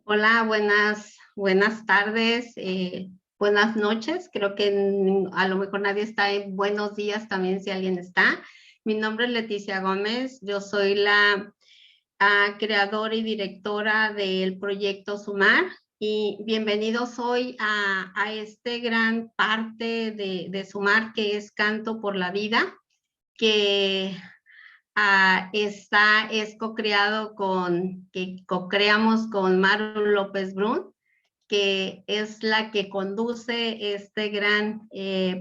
Hola, buenas tardes, buenas noches. Creo que a lo mejor nadie está en buenos días también si alguien está. Mi nombre es Leticia Gómez, yo soy la creadora y directora del proyecto Sumar y bienvenidos hoy a este gran parte de Sumar que es Canto por la Vida, que es co-creado que co-creamos con Maru López Brun, que es la que conduce este gran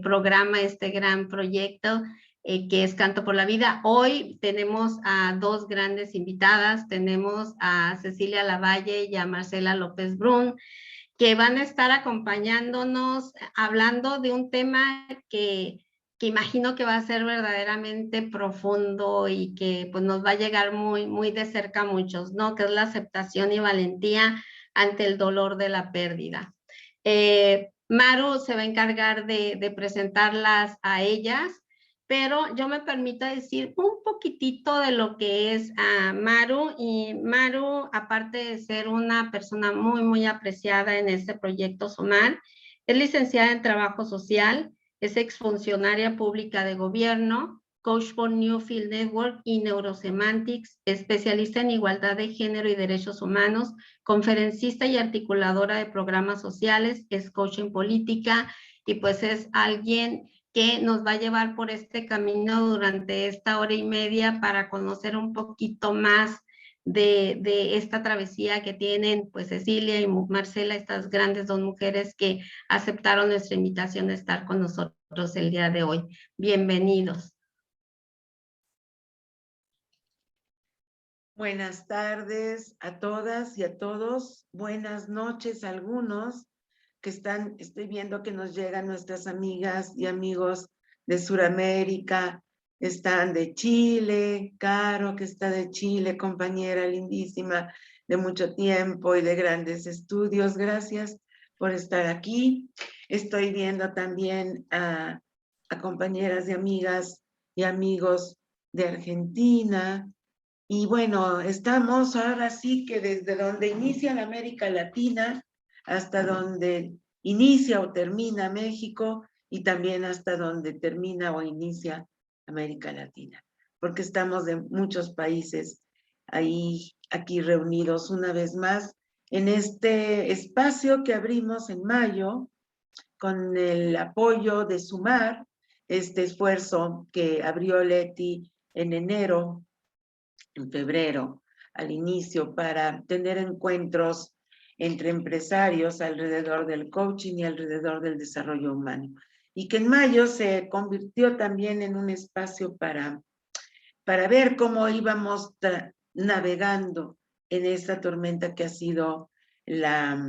programa, este gran proyecto que es Canto por la Vida. Hoy tenemos a dos grandes invitadas, tenemos a Cecilia Lavalle y a Marcela López Brun, que van a estar acompañándonos hablando de un tema que imagino que va a ser verdaderamente profundo y que pues nos va a llegar muy de cerca a muchos, ¿no? Que es la aceptación y valentía ante el dolor de la pérdida. Maru se va a encargar de presentarlas a ellas, pero yo me permito decir un poquitito de lo que es Maru. Y Maru, aparte de ser una persona muy apreciada en este proyecto SOMAR, es licenciada en Trabajo Social, es exfuncionaria pública de gobierno, coach por Newfield Network y Neurosemantics, especialista en igualdad de género y derechos humanos, conferencista y articuladora de programas sociales, es coach en política y pues es alguien que nos va a llevar por este camino durante esta hora y media para conocer un poquito más de esta travesía que tienen pues Cecilia y Marcela, estas grandes dos mujeres que aceptaron nuestra invitación de estar con nosotros el día de hoy. Bienvenidos. Buenas tardes a todas y a todos. Buenas noches a algunos que estoy viendo que nos llegan nuestras amigas y amigos de Sudamérica, están de Chile, Caro que está de Chile, compañera lindísima de mucho tiempo y de grandes estudios. Gracias por estar aquí. Estoy viendo también a compañeras y amigas y amigos de Argentina. Y bueno, estamos ahora sí que desde donde inicia la América Latina hasta donde inicia o termina México y también hasta donde termina o inicia América Latina, porque estamos de muchos países aquí reunidos una vez más en este espacio que abrimos en mayo con el apoyo de Sumar, este esfuerzo que abrió Leti en enero, en febrero, al inicio, para tener encuentros entre empresarios alrededor del coaching y alrededor del desarrollo humano. Y que en mayo se convirtió también en un espacio para ver cómo íbamos navegando en esta tormenta que ha sido la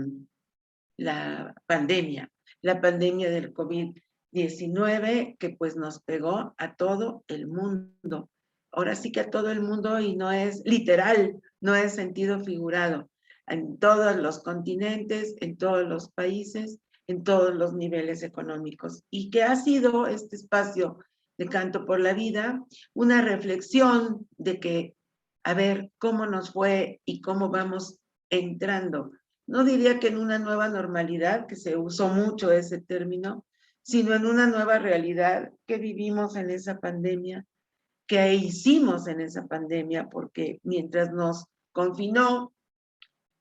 pandemia del COVID-19, que pues nos pegó a todo el mundo. Ahora sí que a todo el mundo, y no es literal, no es sentido figurado, en todos los continentes, en todos los países, en todos los niveles económicos, y que ha sido este espacio de Canto por la Vida una reflexión de que, a ver, cómo nos fue y cómo vamos entrando. No diría que en una nueva normalidad, que se usó mucho ese término, sino en una nueva realidad que vivimos en esa pandemia, que hicimos en esa pandemia, porque mientras nos confinó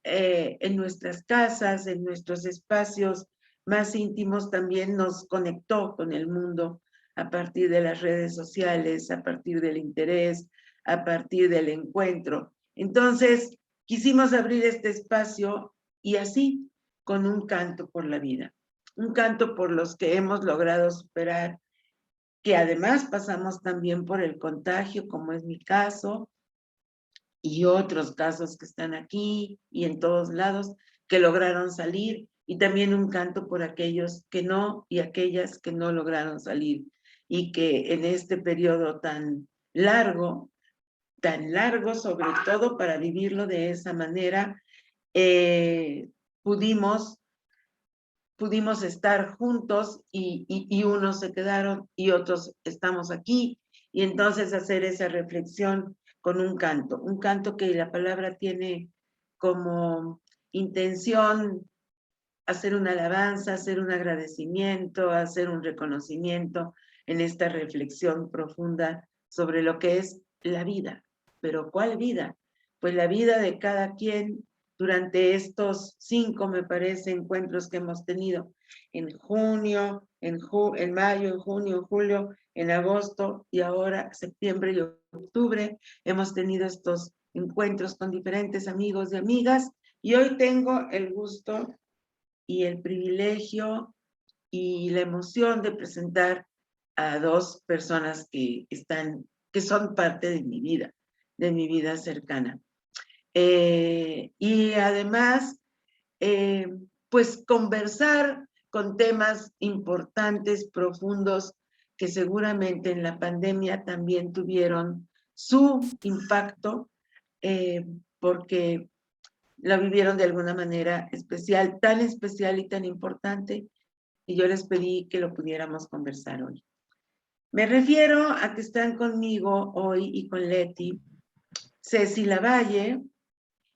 en nuestras casas, en nuestros espacios más íntimos, también nos conectó con el mundo a partir de las redes sociales, a partir del interés, a partir del encuentro. Entonces, quisimos abrir este espacio y así, con un canto por la vida, un canto por los que hemos logrado superar, que además pasamos también por el contagio, como es mi caso, y otros casos que están aquí y en todos lados, que lograron salir, y también un canto por aquellos que no y aquellas que no lograron salir, y que en este periodo tan largo sobre todo para vivirlo de esa manera, pudimos estar juntos y unos se quedaron y otros estamos aquí, y entonces hacer esa reflexión con un canto que la palabra tiene como intención hacer una alabanza, hacer un agradecimiento, hacer un reconocimiento en esta reflexión profunda sobre lo que es la vida. ¿Pero cuál vida? Pues la vida de cada quien durante estos 5, me parece, encuentros que hemos tenido en junio, en mayo, en junio, en julio, en agosto y ahora septiembre y octubre. Hemos tenido estos encuentros con diferentes amigos y amigas y hoy tengo el gusto y el privilegio y la emoción de presentar a 2 personas que son parte de mi vida cercana. Y además, pues conversar con temas importantes, profundos, que seguramente en la pandemia también tuvieron su impacto, porque la vivieron de alguna manera especial, tan especial y tan importante, y yo les pedí que lo pudiéramos conversar hoy. Me refiero a que están conmigo hoy y con Leti, Ceci Lavalle,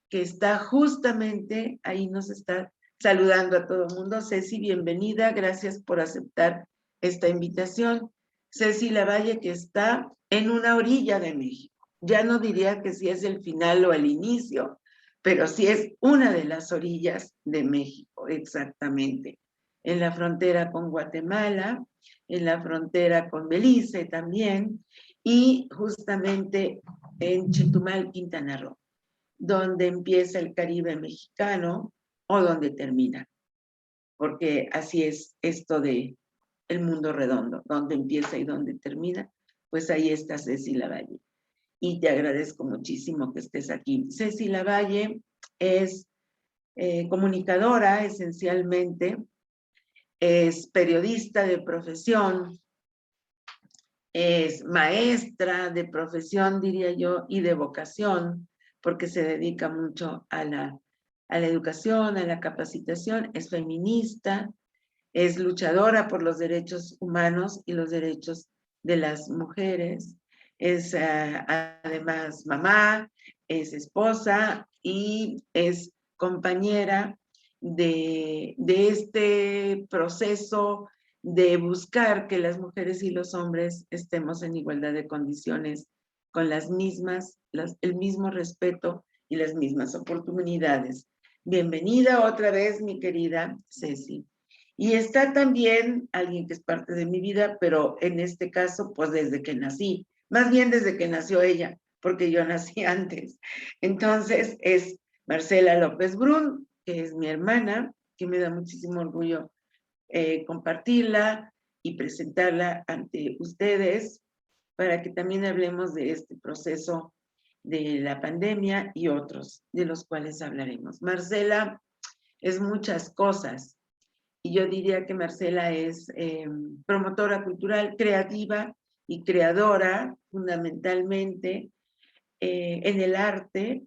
que está justamente ahí, nos está saludando a todo el mundo. Ceci, bienvenida, gracias por aceptar esta invitación. Ceci Lavalle, que está en una orilla de México. Ya no diría que si es el final o el inicio, pero sí es una de las orillas de México, exactamente. En la frontera con Guatemala, en la frontera con Belice también, y justamente en Chetumal, Quintana Roo, donde empieza el Caribe mexicano o donde termina, porque así es esto de el mundo redondo, donde empieza y donde termina, pues ahí está Ceci Lavalle. Y te agradezco muchísimo que estés aquí. Ceci Lavalle es comunicadora esencialmente, es periodista de profesión, es maestra de profesión, diría yo, y de vocación, porque se dedica mucho a la educación, a la capacitación, es feminista, es luchadora por los derechos humanos y los derechos de las mujeres, es además mamá, es esposa y es compañera de este proceso de buscar que las mujeres y los hombres estemos en igualdad de condiciones, con el mismo respeto y las mismas oportunidades. Bienvenida otra vez, mi querida Ceci. Y está también alguien que es parte de mi vida, pero en este caso, pues desde que nací, más bien desde que nació ella, porque yo nací antes. Entonces es Marcela López Brun, que es mi hermana, que me da muchísimo orgullo compartirla y presentarla ante ustedes para que también hablemos de este proceso de la pandemia y otros de los cuales hablaremos. Marcela es muchas cosas y yo diría que Marcela es promotora cultural, creativa y creadora fundamentalmente en el arte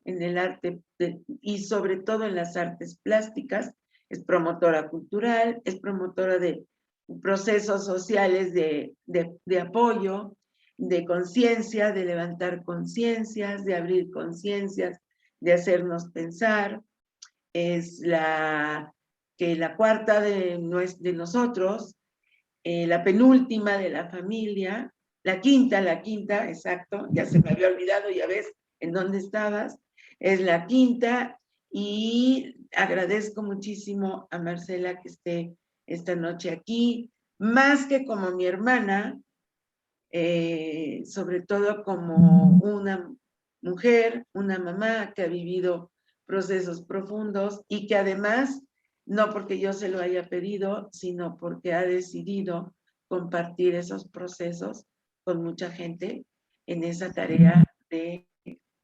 y sobre todo en las artes plásticas. Es promotora cultural, es promotora de procesos sociales de apoyo, de conciencia, de levantar conciencias, de abrir conciencias, de hacernos pensar. Es la cuarta de nosotros, la penúltima de la familia, la quinta, exacto, ya se me había olvidado, ya ves en dónde estabas, es la quinta, y agradezco muchísimo a Marcela que esté esta noche aquí, más que como mi hermana, sobre todo como una mujer, una mamá que ha vivido procesos profundos y que además, no porque yo se lo haya pedido, sino porque ha decidido compartir esos procesos con mucha gente en esa tarea de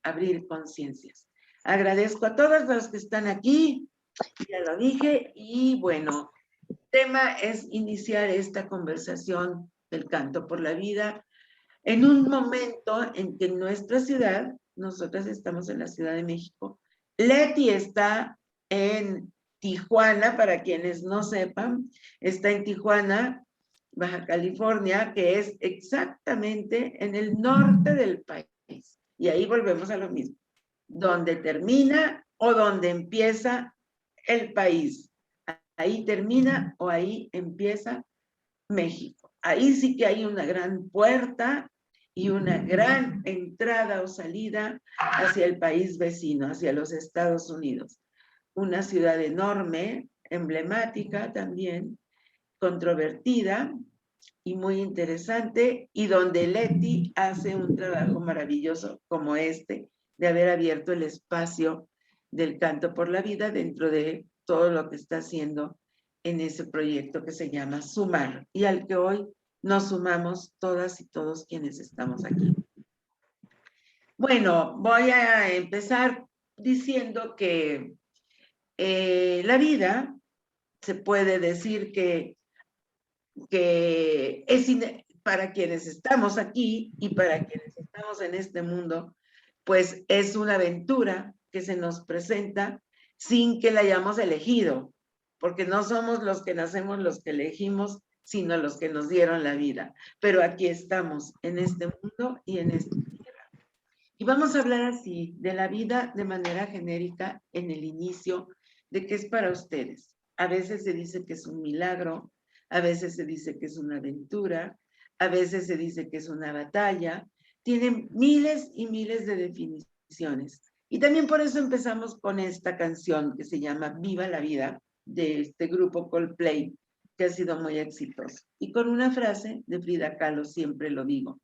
abrir conciencias. Agradezco a todos los que están aquí, ya lo dije, y bueno, el tema es iniciar esta conversación del canto por la vida en un momento en que en nuestra ciudad, nosotras estamos en la Ciudad de México, Leti está en Tijuana, para quienes no sepan, está en Tijuana, Baja California, que es exactamente en el norte del país. Y ahí volvemos a lo mismo, donde termina o donde empieza el país. Ahí termina o ahí empieza México. Ahí sí que hay una gran puerta y una gran entrada o salida hacia el país vecino, hacia los Estados Unidos. Una ciudad enorme, emblemática también, controvertida y muy interesante, y donde Leti hace un trabajo maravilloso como este, de haber abierto el espacio del canto por la vida dentro de todo lo que está haciendo en ese proyecto que se llama Sumar, y al que hoy nos sumamos todas y todos quienes estamos aquí. Bueno, voy a empezar diciendo que la vida, se puede decir que es para quienes estamos aquí y para quienes estamos en este mundo, pues es una aventura que se nos presenta sin que la hayamos elegido, porque no somos los que nacemos los que elegimos, sino los que nos dieron la vida. Pero aquí estamos, en este mundo y en esta tierra. Y vamos a hablar así de la vida de manera genérica en el inicio, de qué es para ustedes. A veces se dice que es un milagro, a veces se dice que es una aventura, a veces se dice que es una batalla. Tienen miles y miles de definiciones. Y también por eso empezamos con esta canción que se llama Viva la Vida, de este grupo Coldplay, que ha sido muy exitoso. Y con una frase de Frida Kahlo, siempre lo digo.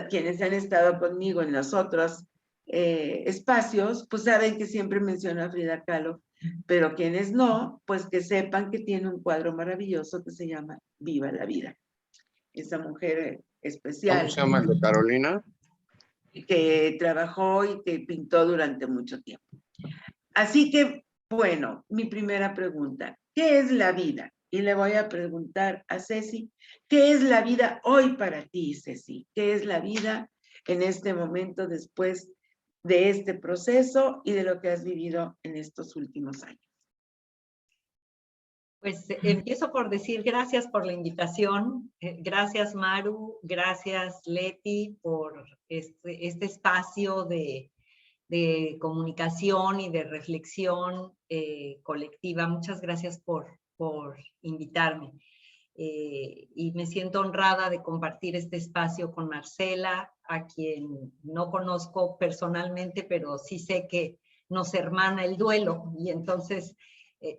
Quienes han estado conmigo en los otros espacios, pues saben que siempre menciono a Frida Kahlo, pero quienes no, pues que sepan que tiene un cuadro maravilloso que se llama Viva la Vida. Esa mujer especial. ¿Cómo se llama, de Carolina? Que trabajó y que pintó durante mucho tiempo. Así que, bueno, mi primera pregunta, ¿qué es la vida? Y le voy a preguntar a Ceci, ¿qué es la vida hoy para ti, Ceci? ¿Qué es la vida en este momento después de este proceso y de lo que has vivido en estos últimos años? Pues empiezo por decir gracias por la invitación. Gracias, Maru. Gracias, Leti, por este espacio de comunicación y de reflexión colectiva. Muchas gracias por invitarme. Y me siento honrada de compartir este espacio con Marcela, a quien no conozco personalmente, pero sí sé que nos hermana el duelo, y entonces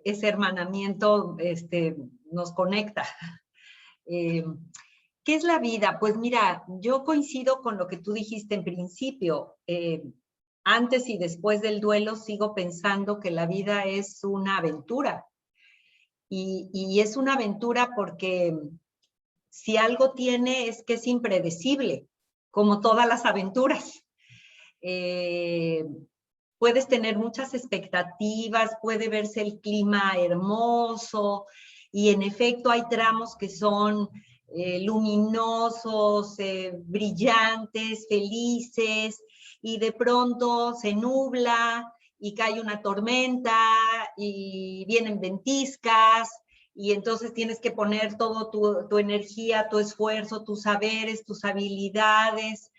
ese hermanamiento nos conecta. ¿Qué es la vida? Pues mira, yo coincido con lo que tú dijiste en principio. Antes y después del duelo sigo pensando que la vida es una aventura. Y es una aventura porque si algo tiene es que es impredecible, como todas las aventuras. Puedes tener muchas expectativas, puede verse el clima hermoso, y en efecto hay tramos que son luminosos, brillantes, felices, y de pronto se nubla y cae una tormenta y vienen ventiscas, y entonces tienes que poner todo tu energía, tu esfuerzo, tus saberes, tus habilidades.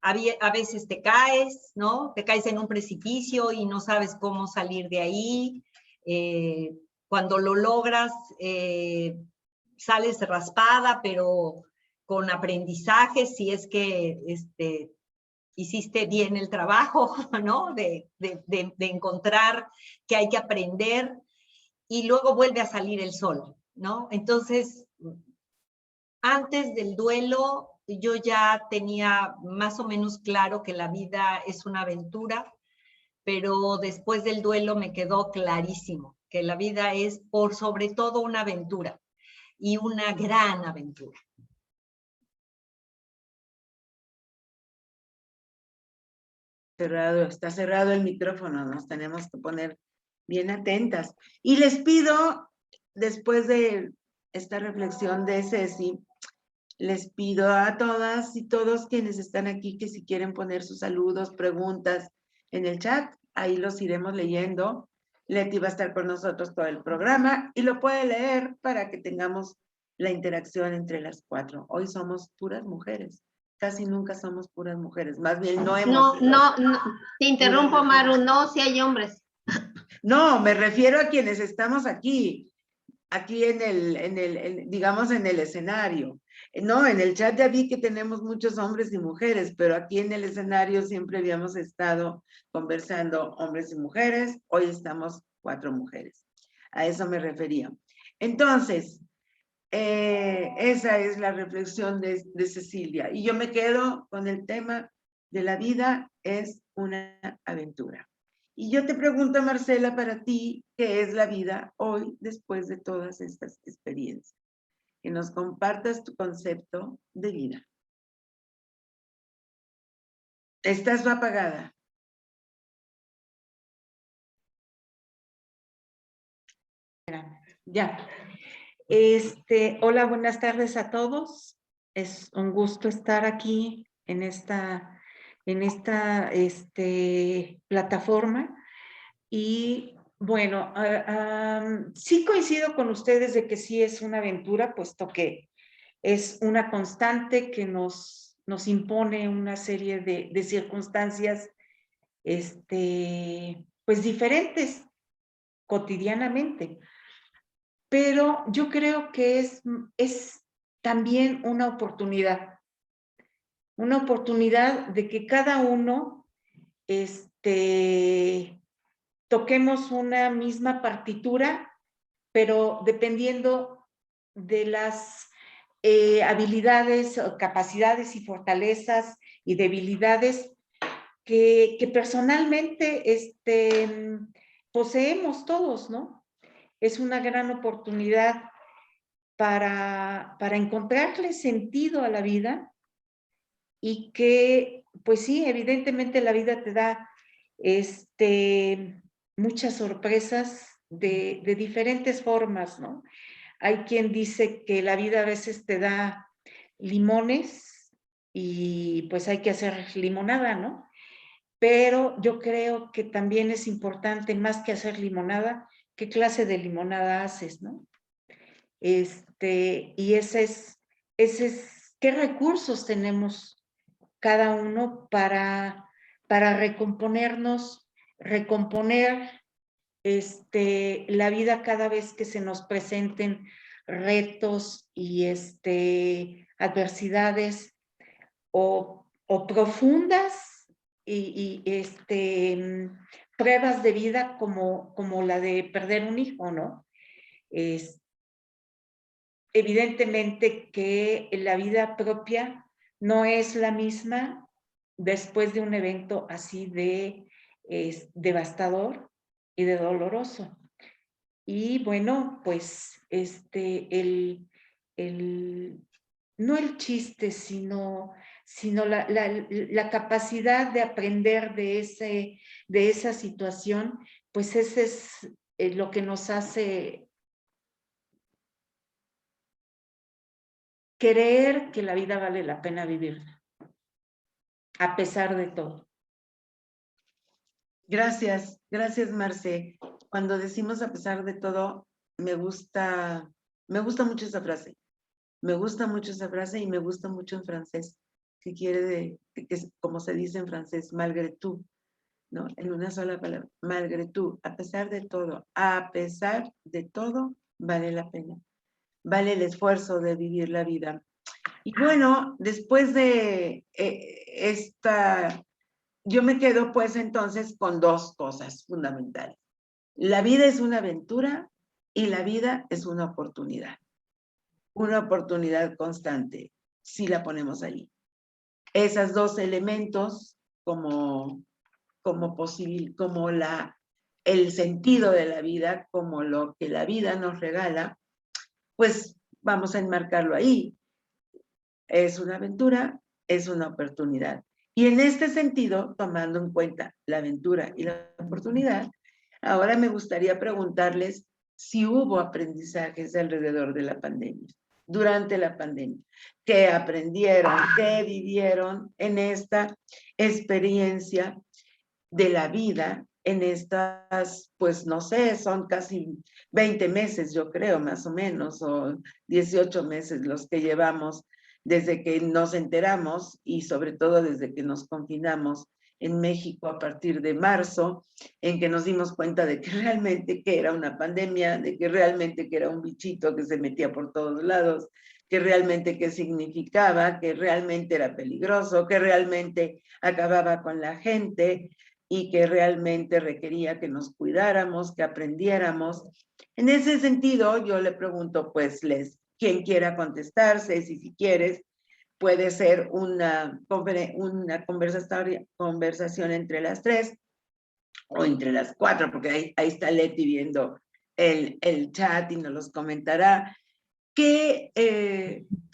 A veces te caes, ¿no? Te caes en un precipicio y no sabes cómo salir de ahí. Cuando lo logras, sales raspada, pero con aprendizaje, si es que hiciste bien el trabajo, ¿no? De encontrar que hay que aprender, y luego vuelve a salir el sol, ¿no? Entonces, antes del duelo, yo ya tenía más o menos claro que la vida es una aventura, pero después del duelo me quedó clarísimo que la vida es por sobre todo una aventura, y una gran aventura. Está cerrado el micrófono, nos tenemos que poner bien atentas. Y les pido, después de esta reflexión de Ceci, les pido a todas y todos quienes están aquí que si quieren poner sus saludos, preguntas en el chat, ahí los iremos leyendo. Leti va a estar con nosotros todo el programa y lo puede leer para que tengamos la interacción entre las cuatro. Hoy somos puras mujeres. Casi nunca somos puras mujeres, más bien no hemos... No, te interrumpo, Maru, no, si hay hombres. No, me refiero a quienes estamos aquí digamos, en el escenario. No, en el chat ya vi que tenemos muchos hombres y mujeres, pero aquí en el escenario siempre habíamos estado conversando hombres y mujeres. Hoy estamos 4 mujeres. A eso me refería. Entonces, esa es la reflexión de Cecilia. Y yo me quedo con el tema de la vida es una aventura. Y yo te pregunto, Marcela, para ti, ¿qué es la vida hoy después de todas estas experiencias? Que nos compartas tu concepto de vida. ¿Estás apagada? Ya. Hola, buenas tardes a todos. Es un gusto estar aquí en esta plataforma. Y bueno, sí coincido con ustedes de que sí es una aventura, puesto que es una constante que nos impone una serie de circunstancias, pues diferentes cotidianamente. Pero yo creo que es también una oportunidad de que cada uno toquemos una misma partitura, pero dependiendo de las habilidades, capacidades y fortalezas y debilidades que personalmente poseemos todos, ¿no? Es una gran oportunidad para encontrarle sentido a la vida y que, pues sí, evidentemente la vida te da muchas sorpresas de diferentes formas, ¿no? Hay quien dice que la vida a veces te da limones y pues hay que hacer limonada, ¿no? Pero yo creo que también es importante, más que hacer limonada, qué clase de limonada haces, ¿no? Y ese es, ¿qué recursos tenemos cada uno para recomponernos, recomponer la vida cada vez que se nos presenten retos y adversidades o profundas y pruebas de vida como la de perder un hijo, ¿no? Evidentemente que la vida propia no es la misma después de un evento así de devastador y de doloroso. Y bueno, pues no el chiste, sino la capacidad de aprender de esa situación, pues ese es lo que nos hace creer que la vida vale la pena vivirla, a pesar de todo. Gracias, gracias, Marce. Cuando decimos a pesar de todo, me gusta mucho esa frase. Me gusta mucho esa frase y me gusta mucho en francés, que quiere que como se dice en francés, malgré tout, ¿no? En una sola palabra, malgré tout, a pesar de todo, vale la pena. Vale el esfuerzo de vivir la vida. Y bueno, después de yo me quedo pues entonces con 2 cosas fundamentales. La vida es una aventura y la vida es una oportunidad. Una oportunidad constante, si la ponemos ahí. Esos 2 elementos como el sentido de la vida, como lo que la vida nos regala, pues vamos a enmarcarlo ahí. Es una aventura, es una oportunidad. Y en este sentido, tomando en cuenta la aventura y la oportunidad, ahora me gustaría preguntarles si hubo aprendizajes alrededor de la pandemia, durante la pandemia. ¿Qué aprendieron? ¿Qué vivieron en esta experiencia de la vida? En estas, pues no sé, son casi 20 meses, yo creo, más o menos, o 18 meses los que llevamos desde que nos enteramos y sobre todo desde que nos confinamos en México a partir de marzo, en que nos dimos cuenta de que realmente que era una pandemia, de que realmente que era un bichito que se metía por todos lados, que realmente qué significaba, que realmente era peligroso, que realmente acababa con la gente y que realmente requería que nos cuidáramos, que aprendiéramos. En ese sentido, yo le pregunto, pues, quien quiera contestarse, si quieres, puede ser una conversación entre las tres o entre las cuatro, porque ahí está Leti viendo el chat y nos los comentará. ¿Qué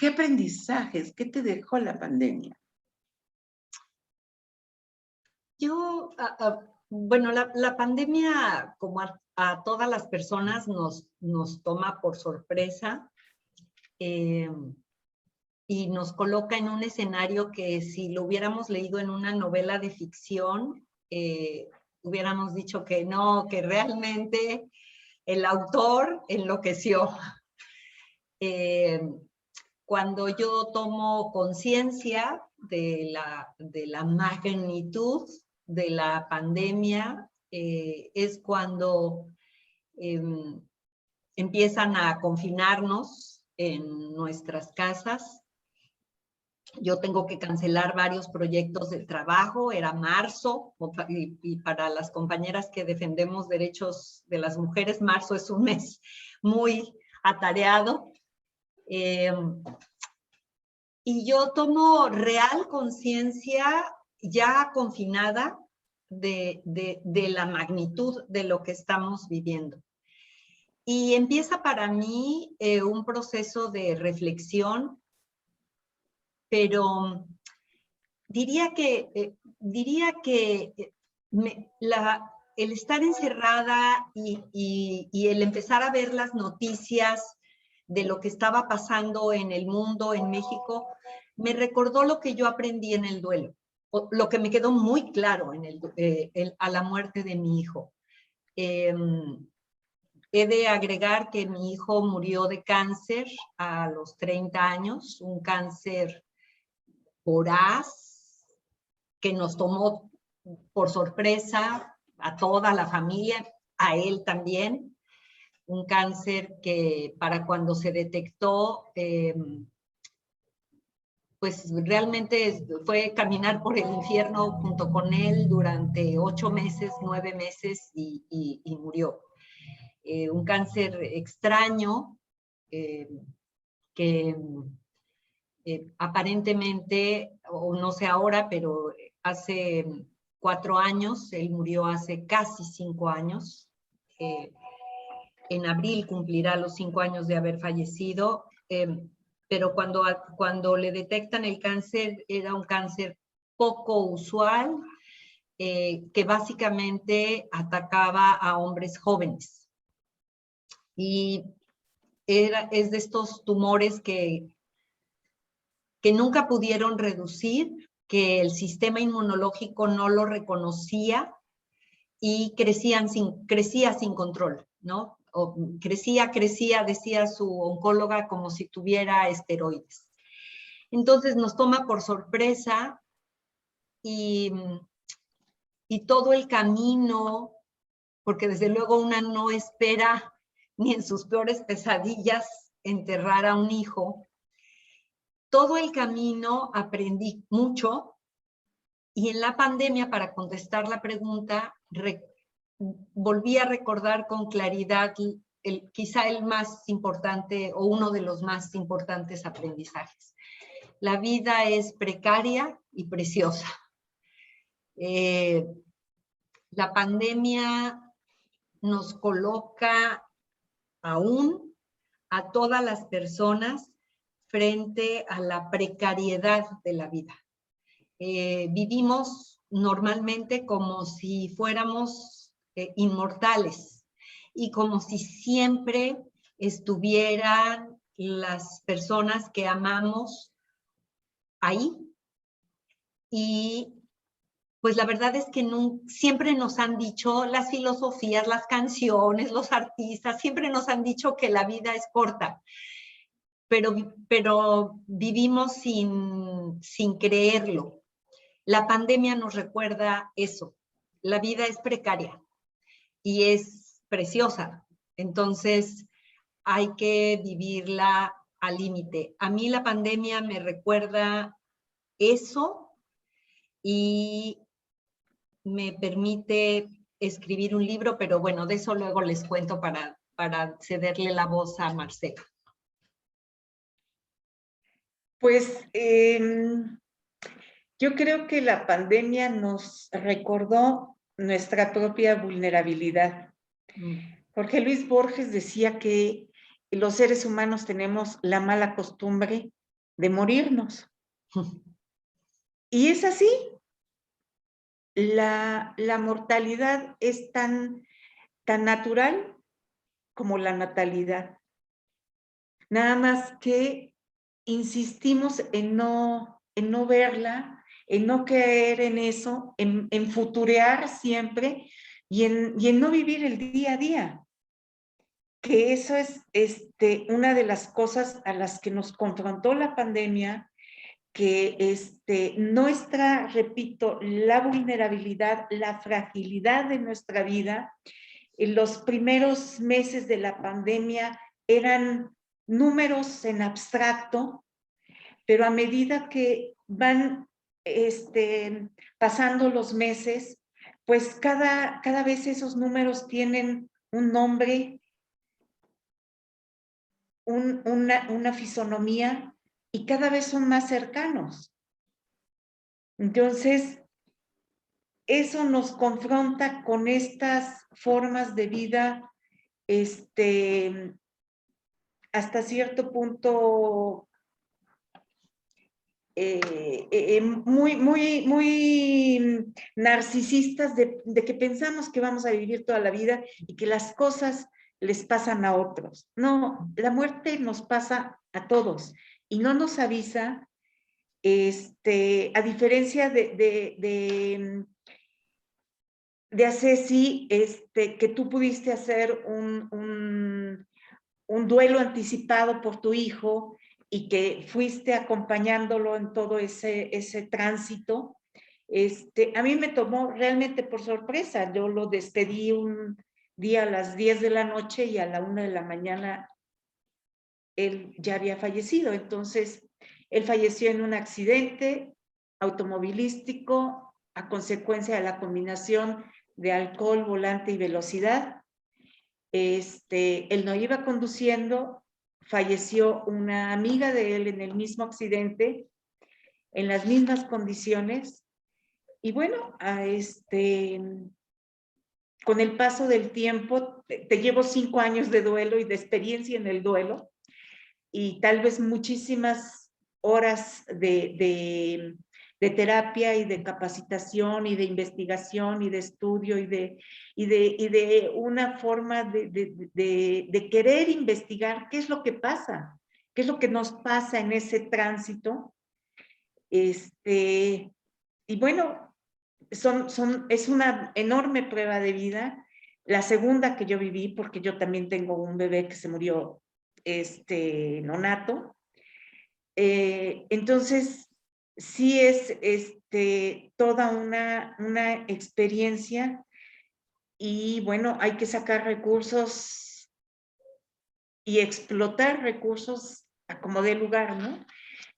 aprendizajes, qué te dejó la pandemia? Yo, bueno, la pandemia, como a todas las personas, nos toma por sorpresa y nos coloca en un escenario que si lo hubiéramos leído en una novela de ficción, hubiéramos dicho que no, que realmente el autor enloqueció. Cuando yo tomo conciencia de la magnitud de la pandemia, es cuando empiezan a confinarnos en nuestras casas. Yo tengo que cancelar varios proyectos de trabajo, era marzo, y para las compañeras que defendemos derechos de las mujeres, marzo es un mes muy atareado. Y yo tomo real conciencia ya confinada de la magnitud de lo que estamos viviendo. Y empieza para mí un proceso de reflexión, pero diría que el estar encerrada y el empezar a ver las noticias de lo que estaba pasando en el mundo, en México, me recordó lo que yo aprendí en el duelo, lo que me quedó muy claro a la muerte de mi hijo. He de agregar que mi hijo murió de cáncer a los 30 años, un cáncer voraz que nos tomó por sorpresa a toda la familia, a él también. Un cáncer que para cuando se detectó, pues realmente fue caminar por el infierno junto con él durante 8 meses, 9 meses y murió. Un cáncer extraño que aparentemente, o no sé ahora, pero hace 4 años, él murió hace casi 5 años. En abril cumplirá los 5 años de haber fallecido, pero cuando le detectan el cáncer, era un cáncer poco usual, que básicamente atacaba a hombres jóvenes. Y es de estos tumores que nunca pudieron reducir, que el sistema inmunológico no lo reconocía y crecía sin control, ¿no? O crecía, decía su oncóloga, como si tuviera esteroides. Entonces nos toma por sorpresa y todo el camino, porque desde luego una no espera ni en sus peores pesadillas enterrar a un hijo. Todo el camino aprendí mucho y en la pandemia, para contestar la pregunta, volví a recordar con claridad quizá el más importante o uno de los más importantes aprendizajes. La vida es precaria y preciosa. La pandemia nos coloca aún a todas las personas frente a la precariedad de la vida. Vivimos normalmente como si fuéramos inmortales y como si siempre estuvieran las personas que amamos ahí. Y pues la verdad es que siempre nos han dicho, las filosofías, las canciones, los artistas, siempre nos han dicho que la vida es corta, pero vivimos sin creerlo. La pandemia nos recuerda eso. La vida es precaria y es preciosa. Entonces, hay que vivirla al límite. A mí la pandemia me recuerda eso y me permite escribir un libro, pero bueno, de eso luego les cuento para cederle la voz a Marcela. Pues yo creo que la pandemia nos recordó nuestra propia vulnerabilidad. Jorge Luis Borges decía que los seres humanos tenemos la mala costumbre de morirnos. Y es así. La mortalidad es tan natural como la natalidad. Nada más que insistimos en no verla, en no caer en eso, en futurear siempre y en no vivir el día a día. Que eso es una de las cosas a las que nos confrontó la pandemia, que nuestra, repito, la vulnerabilidad, la fragilidad de nuestra vida. En los primeros meses de la pandemia eran números en abstracto, pero a medida que van pasando los meses, pues cada vez esos números tienen un nombre, una fisonomía, y cada vez son más cercanos. Entonces, eso nos confronta con estas formas de vida, hasta cierto punto, muy narcisistas de que pensamos que vamos a vivir toda la vida y que las cosas les pasan a otros. No, la muerte nos pasa a todos y no nos avisa, a diferencia de Ceci, que tú pudiste hacer un duelo anticipado por tu hijo y que fuiste acompañándolo en todo ese tránsito. A mí me tomó realmente por sorpresa. Yo lo despedí un día a las 10 de la noche y a la 1 de la mañana él ya había fallecido. Entonces, él falleció en un accidente automovilístico a consecuencia de la combinación de alcohol, volante y velocidad. Él no iba conduciendo, falleció una amiga de él en el mismo accidente, en las mismas condiciones. Y bueno, con el paso del tiempo, te llevo 5 años de duelo y de experiencia en el duelo, y tal vez muchísimas horas de terapia y de capacitación y de investigación y de estudio y de una forma de querer investigar qué es lo que pasa, qué es lo que nos pasa en ese tránsito. Y bueno, es una enorme prueba de vida, la segunda que yo viví, porque yo también tengo un bebé que se murió nonato. Entonces, sí es toda una experiencia, y bueno, hay que sacar recursos y explotar recursos a como dé lugar, ¿no?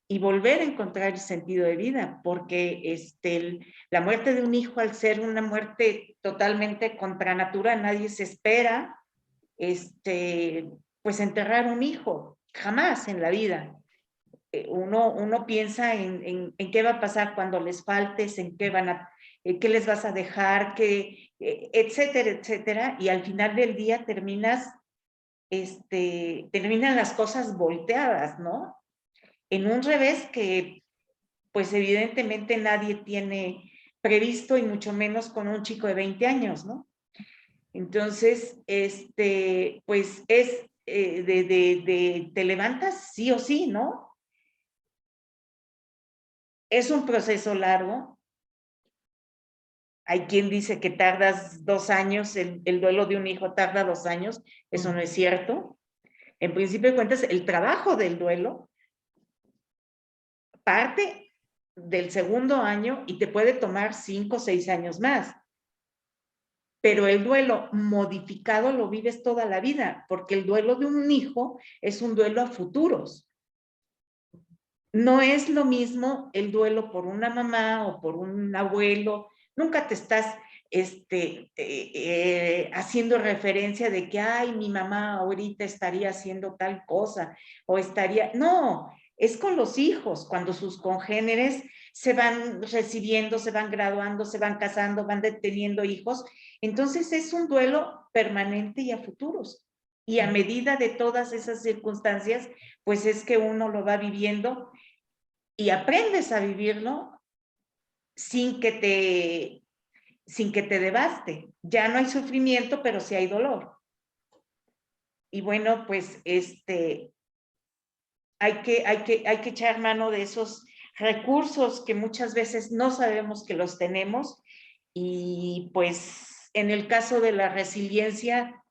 Y volver a encontrar el sentido de vida, porque la muerte de un hijo, al ser una muerte totalmente contra natura, nadie se espera pues enterrar un hijo, jamás en la vida. Uno piensa en qué va a pasar cuando les faltes, en qué les vas a dejar, etcétera, etcétera, y al final del día terminan las cosas volteadas, ¿no? En un revés que, pues evidentemente nadie tiene previsto, y mucho menos con un chico de 20 años, ¿no? Entonces, pues es te levantas sí o sí, ¿no? Es un proceso largo. Hay quien dice que tardas 2 años, el duelo de un hijo tarda 2 años. Eso no es cierto. En principio de cuentas, el trabajo del duelo parte del segundo año y te puede tomar 5 o 6 años más. Pero el duelo modificado lo vives toda la vida, porque el duelo de un hijo es un duelo a futuros. No es lo mismo el duelo por una mamá o por un abuelo. Nunca te estás haciendo referencia de que, ay, mi mamá ahorita estaría haciendo tal cosa o estaría... No, es con los hijos, cuando sus congéneres se van recibiendo, se van graduando, se van casando, van teniendo hijos. Entonces es un duelo permanente y a futuros. Y a medida de todas esas circunstancias, pues es que uno lo va viviendo y aprendes a vivirlo sin que te devaste. Ya no hay sufrimiento, pero sí hay dolor. Y bueno, pues hay que echar mano de esos recursos que muchas veces no sabemos que los tenemos. Y pues en el caso de la resiliencia,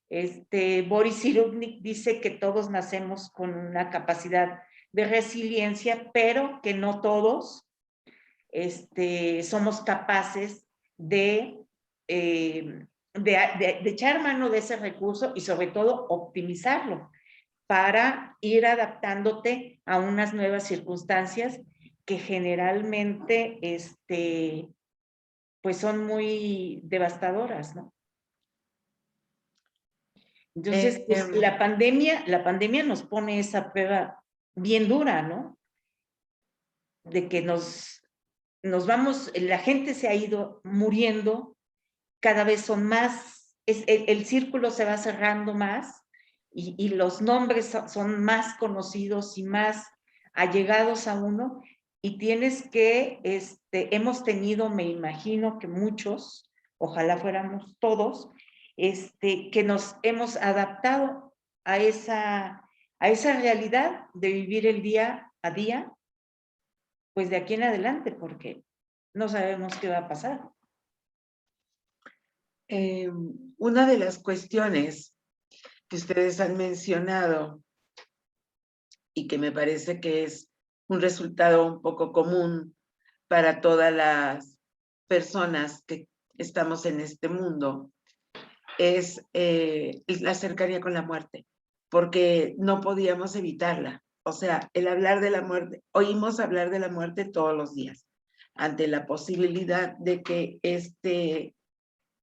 Boris Cyrulnik dice que todos nacemos con una capacidad de resiliencia, pero que no todos somos capaces de echar mano de ese recurso y sobre todo optimizarlo para ir adaptándote a unas nuevas circunstancias que generalmente pues son muy devastadoras, ¿no? Entonces, pues, la pandemia nos pone esa prueba bien dura, ¿no? De que nos vamos, la gente se ha ido muriendo, cada vez son más, el círculo se va cerrando más y los nombres son más conocidos y más allegados a uno, y tienes que, hemos tenido, me imagino que muchos, ojalá fuéramos todos, que nos hemos adaptado a esa realidad de vivir el día a día, pues de aquí en adelante, porque no sabemos qué va a pasar. Una de las cuestiones que ustedes han mencionado y que me parece que es un resultado un poco común para todas las personas que estamos en este mundo, es la cercanía con la muerte, porque no podíamos evitarla. O sea, el hablar de la muerte, oímos hablar de la muerte todos los días, ante la posibilidad de que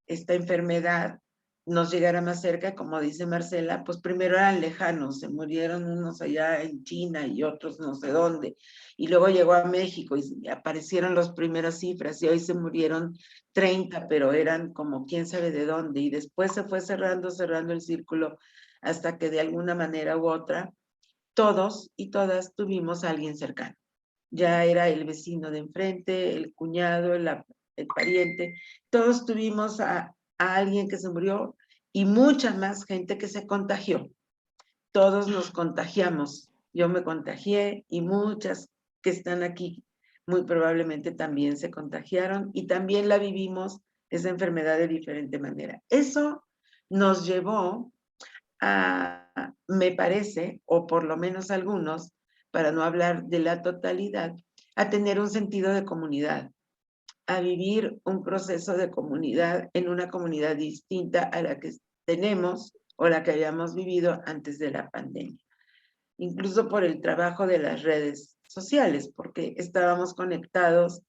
esta enfermedad nos llegara más cerca, como dice Marcela, pues primero eran lejanos, se murieron unos allá en China y otros no sé dónde, y luego llegó a México y aparecieron las primeras cifras, y hoy se murieron 30, pero eran como quién sabe de dónde, y después se fue cerrando el círculo, hasta que de alguna manera u otra, todos y todas tuvimos a alguien cercano. Ya era el vecino de enfrente, el cuñado, el pariente, todos tuvimos a alguien que se murió y mucha más gente que se contagió. Todos nos contagiamos. Yo me contagié y muchas que están aquí muy probablemente también se contagiaron y también la vivimos, esa enfermedad, de diferente manera. Eso nos llevó a, me parece, o por lo menos algunos, para no hablar de la totalidad, a tener un sentido de comunidad, a vivir un proceso de comunidad en una comunidad distinta a la que tenemos o la que habíamos vivido antes de la pandemia. Incluso por el trabajo de las redes sociales, porque estábamos conectados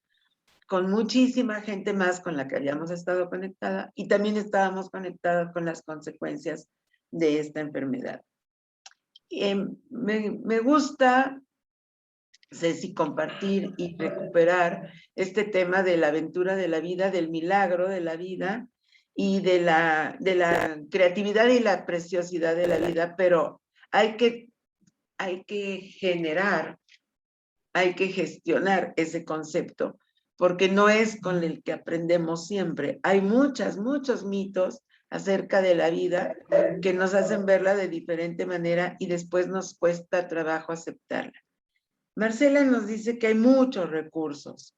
con muchísima gente más con la que habíamos estado conectada y también estábamos conectados con las consecuencias de esta enfermedad. Me gusta, Ceci, compartir y recuperar este tema de la aventura de la vida, del milagro de la vida y de la creatividad y la preciosidad de la vida, pero hay que generar, hay que gestionar ese concepto, porque no es con el que aprendemos siempre. Hay muchos mitos acerca de la vida que nos hacen verla de diferente manera y después nos cuesta trabajo aceptarla. Marcela nos dice que hay muchos recursos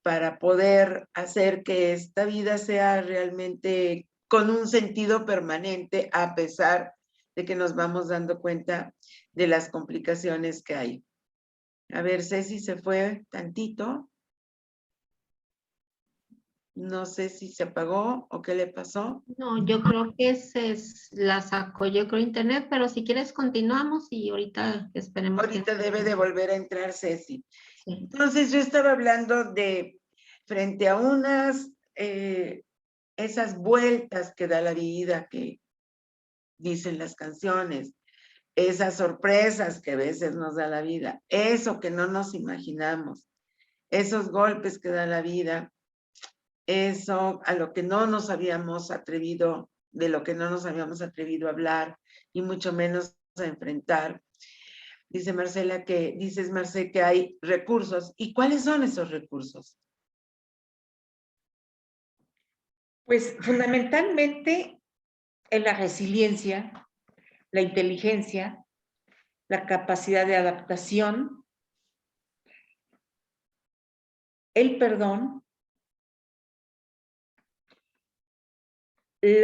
para poder hacer que esta vida sea realmente con un sentido permanente, a pesar de que nos vamos dando cuenta de las complicaciones que hay. A ver, Ceci se fue tantito. No sé si se apagó o qué le pasó. No, yo creo que la sacó, yo creo, internet, pero si quieres continuamos y ahorita esperemos que... Ahorita debe de volver a entrar Ceci. Sí. Entonces yo estaba hablando de frente a esas vueltas que da la vida, que dicen las canciones, esas sorpresas que a veces nos da la vida, eso que no nos imaginamos, esos golpes que da la vida, eso a lo que no nos habíamos atrevido, de lo que no nos habíamos atrevido a hablar y mucho menos a enfrentar. Dices, Marcela, que hay recursos. ¿Y cuáles son esos recursos? Pues fundamentalmente en la resiliencia, la inteligencia, la capacidad de adaptación, el perdón, el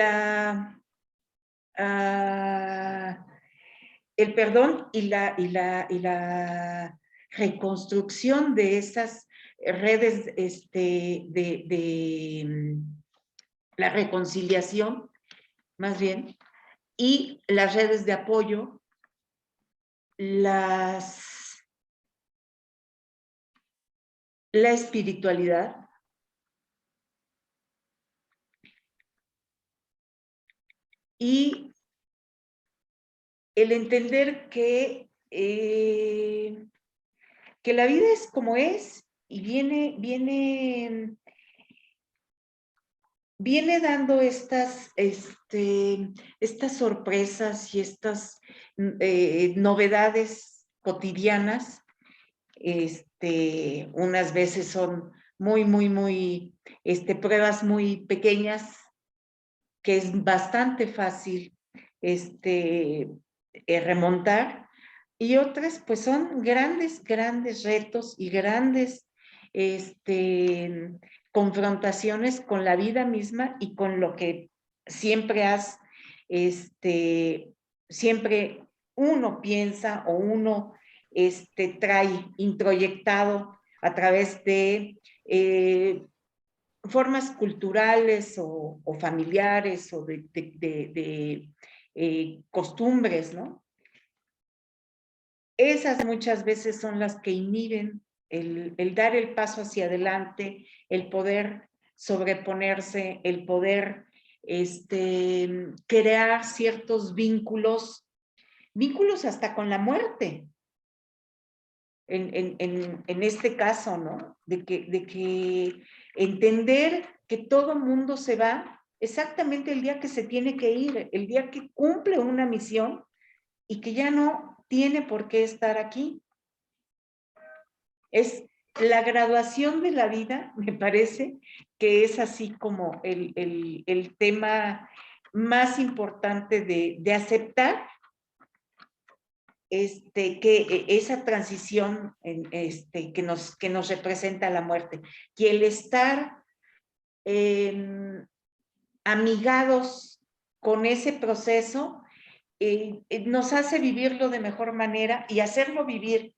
perdón y la reconstrucción de esas redes la reconciliación, más bien, y las redes de apoyo, la espiritualidad, y el entender que la vida es como es y viene dando estas sorpresas y estas novedades cotidianas. Unas veces son muy pruebas muy pequeñas, que es bastante fácil remontar, y otras pues son grandes retos y grandes confrontaciones con la vida misma y con lo que siempre siempre uno piensa o uno trae introyectado a través de formas culturales o familiares o de costumbres, ¿no? Esas muchas veces son las que inhiben el dar el paso hacia adelante, el poder sobreponerse, el poder crear ciertos vínculos hasta con la muerte. En este caso, ¿no? De que entender que todo mundo se va exactamente el día que se tiene que ir, el día que cumple una misión y que ya no tiene por qué estar aquí. Es la graduación de la vida, me parece, que es así como el tema más importante de aceptar que esa transición que nos representa la muerte, y el estar amigados con ese proceso nos hace vivirlo de mejor manera y hacerlo vivir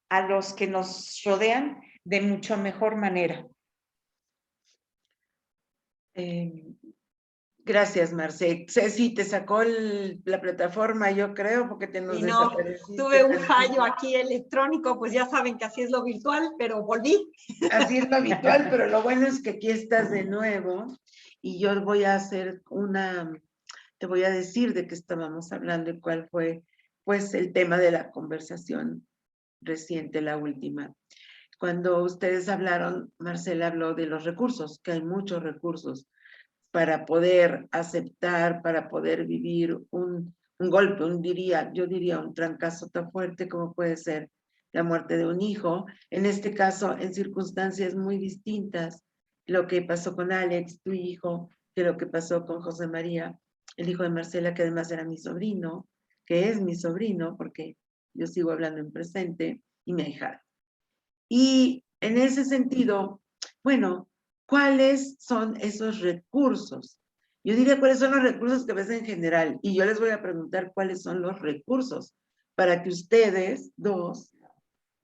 a los que nos rodean de mucho mejor manera. Gracias, Marce. Ceci, te sacó la plataforma, yo creo, porque te nos desapareciste. Tuve un fallo aquí electrónico, pues ya saben que así es lo virtual, pero volví. Así es lo habitual, pero lo bueno es que aquí estás de nuevo y yo voy a hacer te voy a decir de qué estábamos hablando y cuál fue, pues, el tema de la conversación reciente, la última. Cuando ustedes hablaron, Marcela habló de los recursos, que hay muchos recursos para poder aceptar, para poder vivir un golpe, yo diría un trancazo tan fuerte como puede ser la muerte de un hijo, en este caso en circunstancias muy distintas, lo que pasó con Alex, tu hijo, que lo que pasó con José María, el hijo de Marcela, que además era mi sobrino, que es mi sobrino, porque yo sigo hablando en presente, y mi ahijada. Y en ese sentido, bueno, ¿cuáles son esos recursos? Yo diría cuáles son los recursos que ves en general, y yo les voy a preguntar cuáles son los recursos para que ustedes dos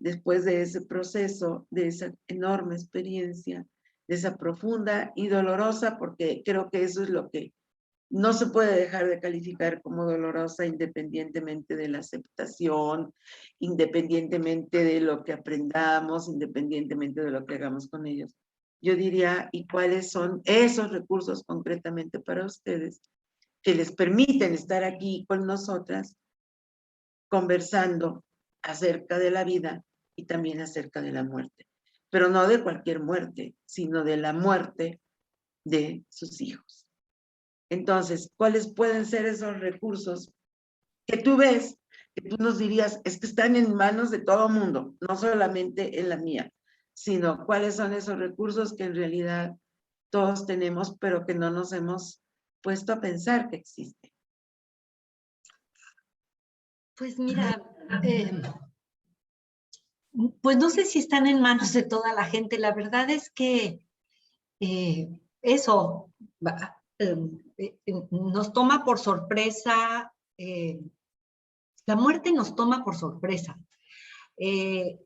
después de ese proceso, de esa enorme experiencia, de esa profunda y dolorosa, porque creo que eso es lo que no se puede dejar de calificar como dolorosa, independientemente de la aceptación, independientemente de lo que aprendamos, independientemente de lo que hagamos con ellos. Yo diría, ¿y cuáles son esos recursos concretamente para ustedes que les permiten estar aquí con nosotras conversando acerca de la vida y también acerca de la muerte? Pero no de cualquier muerte, sino de la muerte de sus hijos. Entonces, ¿cuáles pueden ser esos recursos que tú ves, que tú nos dirías, es que están en manos de todo mundo, no solamente en la mía, sino cuáles son esos recursos que en realidad todos tenemos, pero que no nos hemos puesto a pensar que existen? Pues mira, pues no sé si están en manos de toda la gente. La verdad es que eso nos toma por sorpresa, la muerte nos toma por sorpresa. Es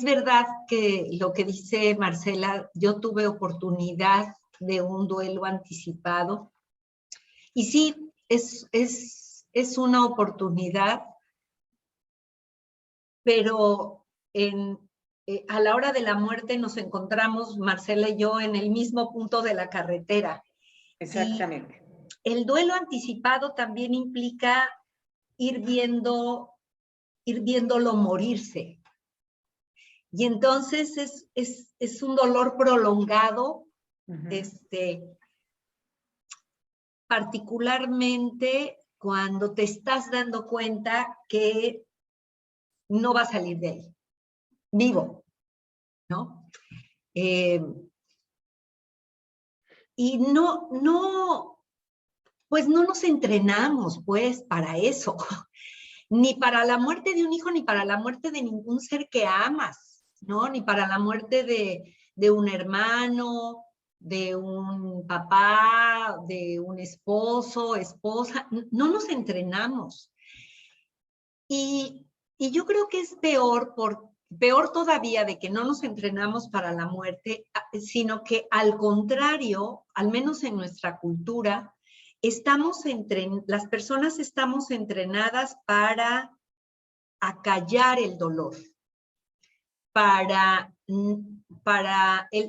verdad que lo que dice Marcela, yo tuve oportunidad de un duelo anticipado y sí, es una oportunidad, pero a la hora de la muerte nos encontramos, Marcela y yo, en el mismo punto de la carretera. Exactamente. Y el duelo anticipado también implica ir viéndolo morirse. Y entonces es un dolor prolongado, particularmente cuando te estás dando cuenta que no va a salir de ahí, vivo, ¿no? Y pues no nos entrenamos, pues, para eso, ni para la muerte de un hijo, ni para la muerte de ningún ser que amas, ¿no? Ni para la muerte de un hermano, de un papá, de un esposo, esposa, no nos entrenamos. Y yo creo que es peor todavía de que no nos entrenamos para la muerte, sino que al contrario, al menos en nuestra cultura, las personas estamos entrenadas para acallar el dolor,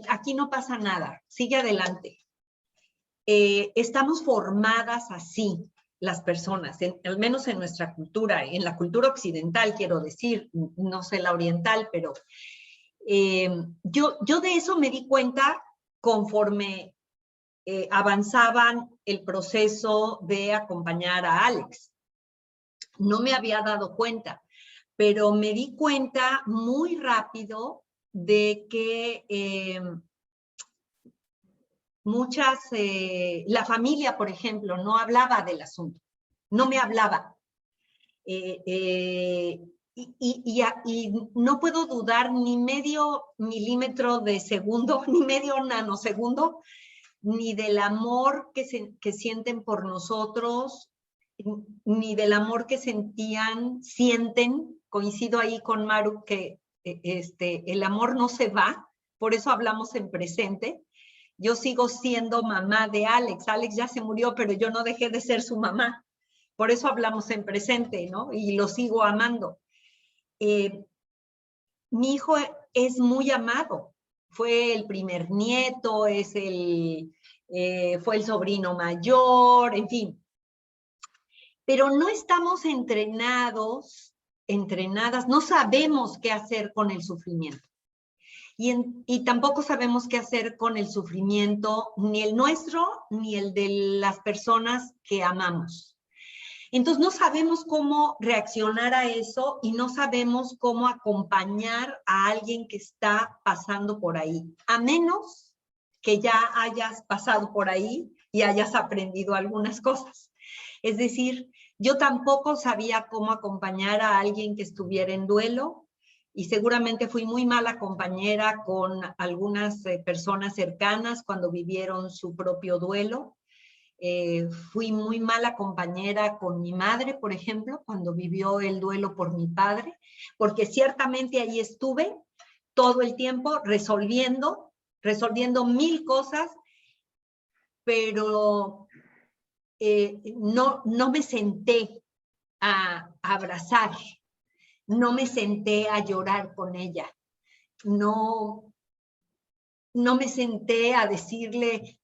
aquí no pasa nada, sigue adelante. Estamos formadas así, las personas, al menos en nuestra cultura, en la cultura occidental, quiero decir, no sé la oriental, pero yo de eso me di cuenta conforme avanzaban el proceso de acompañar a Alex. No me había dado cuenta, pero me di cuenta muy rápido de que la familia, por ejemplo, no hablaba del asunto, no me hablaba. Y no puedo dudar ni medio milímetro de segundo, ni medio nanosegundo, ni del amor que sienten por nosotros, ni del amor que sienten. Coincido ahí con Maru que el amor no se va, por eso hablamos en presente. Yo sigo siendo mamá de Alex. Alex ya se murió, pero yo no dejé de ser su mamá. Por eso hablamos en presente, ¿no? Y lo sigo amando. Mi hijo es muy amado. Fue el primer nieto, fue el sobrino mayor, en fin. Pero no estamos entrenadas, no sabemos qué hacer con el sufrimiento. Y tampoco sabemos qué hacer con el sufrimiento, ni el nuestro, ni el de las personas que amamos. Entonces no sabemos cómo reaccionar a eso y no sabemos cómo acompañar a alguien que está pasando por ahí, a menos que ya hayas pasado por ahí y hayas aprendido algunas cosas. Es decir, yo tampoco sabía cómo acompañar a alguien que estuviera en duelo, y seguramente fui muy mala compañera con algunas personas cercanas cuando vivieron su propio duelo. Fui muy mala compañera con mi madre, por ejemplo, cuando vivió el duelo por mi padre. porque ciertamente ahí estuve todo el tiempo resolviendo 1000 cosas, pero no me senté a abrazar, no me senté a llorar con ella, no me senté a decirle,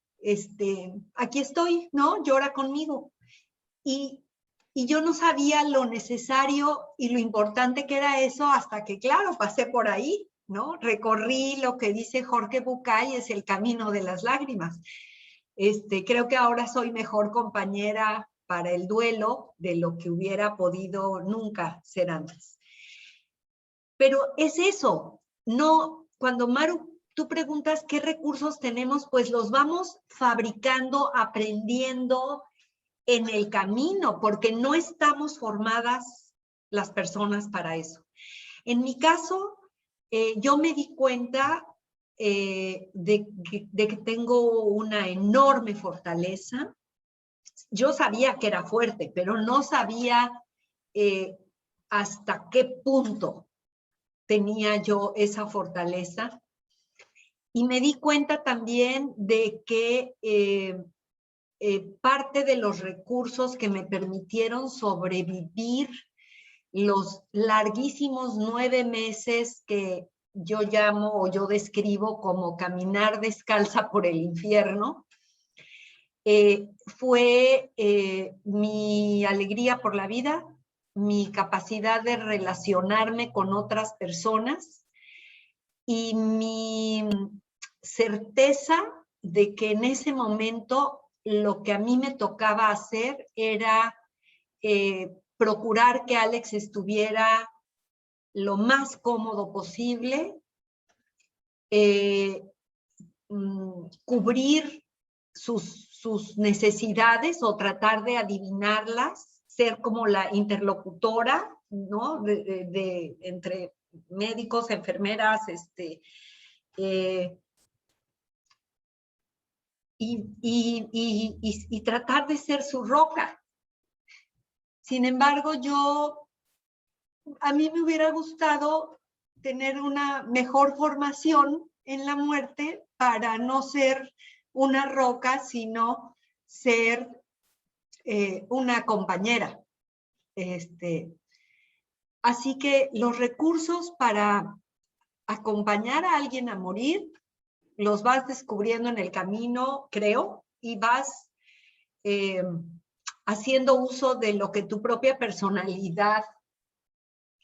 aquí estoy, ¿no? Llora conmigo. Y yo no sabía lo necesario y lo importante que era eso hasta que, claro, pasé por ahí, ¿no? Recorrí lo que dice Jorge Bucay, es el camino de las lágrimas. Creo que ahora soy mejor compañera para el duelo de lo que hubiera podido nunca ser antes. Pero es eso, no, cuando Maru, tú preguntas qué recursos tenemos, pues los vamos fabricando, aprendiendo en el camino, porque no estamos formadas las personas para eso. En mi caso, yo me di cuenta de que tengo una enorme fortaleza. Yo sabía que era fuerte, pero no sabía hasta qué punto tenía yo esa fortaleza. Y me di cuenta también de que parte de los recursos que me permitieron sobrevivir los larguísimos 9 meses que yo llamo o yo describo como caminar descalza por el infierno, fue mi alegría por la vida, mi capacidad de relacionarme con otras personas y mi certeza de que en ese momento lo que a mí me tocaba hacer era procurar que Alex estuviera lo más cómodo posible, cubrir sus necesidades o tratar de adivinarlas, ser como la interlocutora, ¿no? Entre médicos, enfermeras, y tratar de ser su roca. Sin embargo, a mí me hubiera gustado tener una mejor formación en la muerte para no ser una roca, sino ser una compañera. Así que los recursos para acompañar a alguien a morir los vas descubriendo en el camino, creo, y vas haciendo uso de lo que tu propia personalidad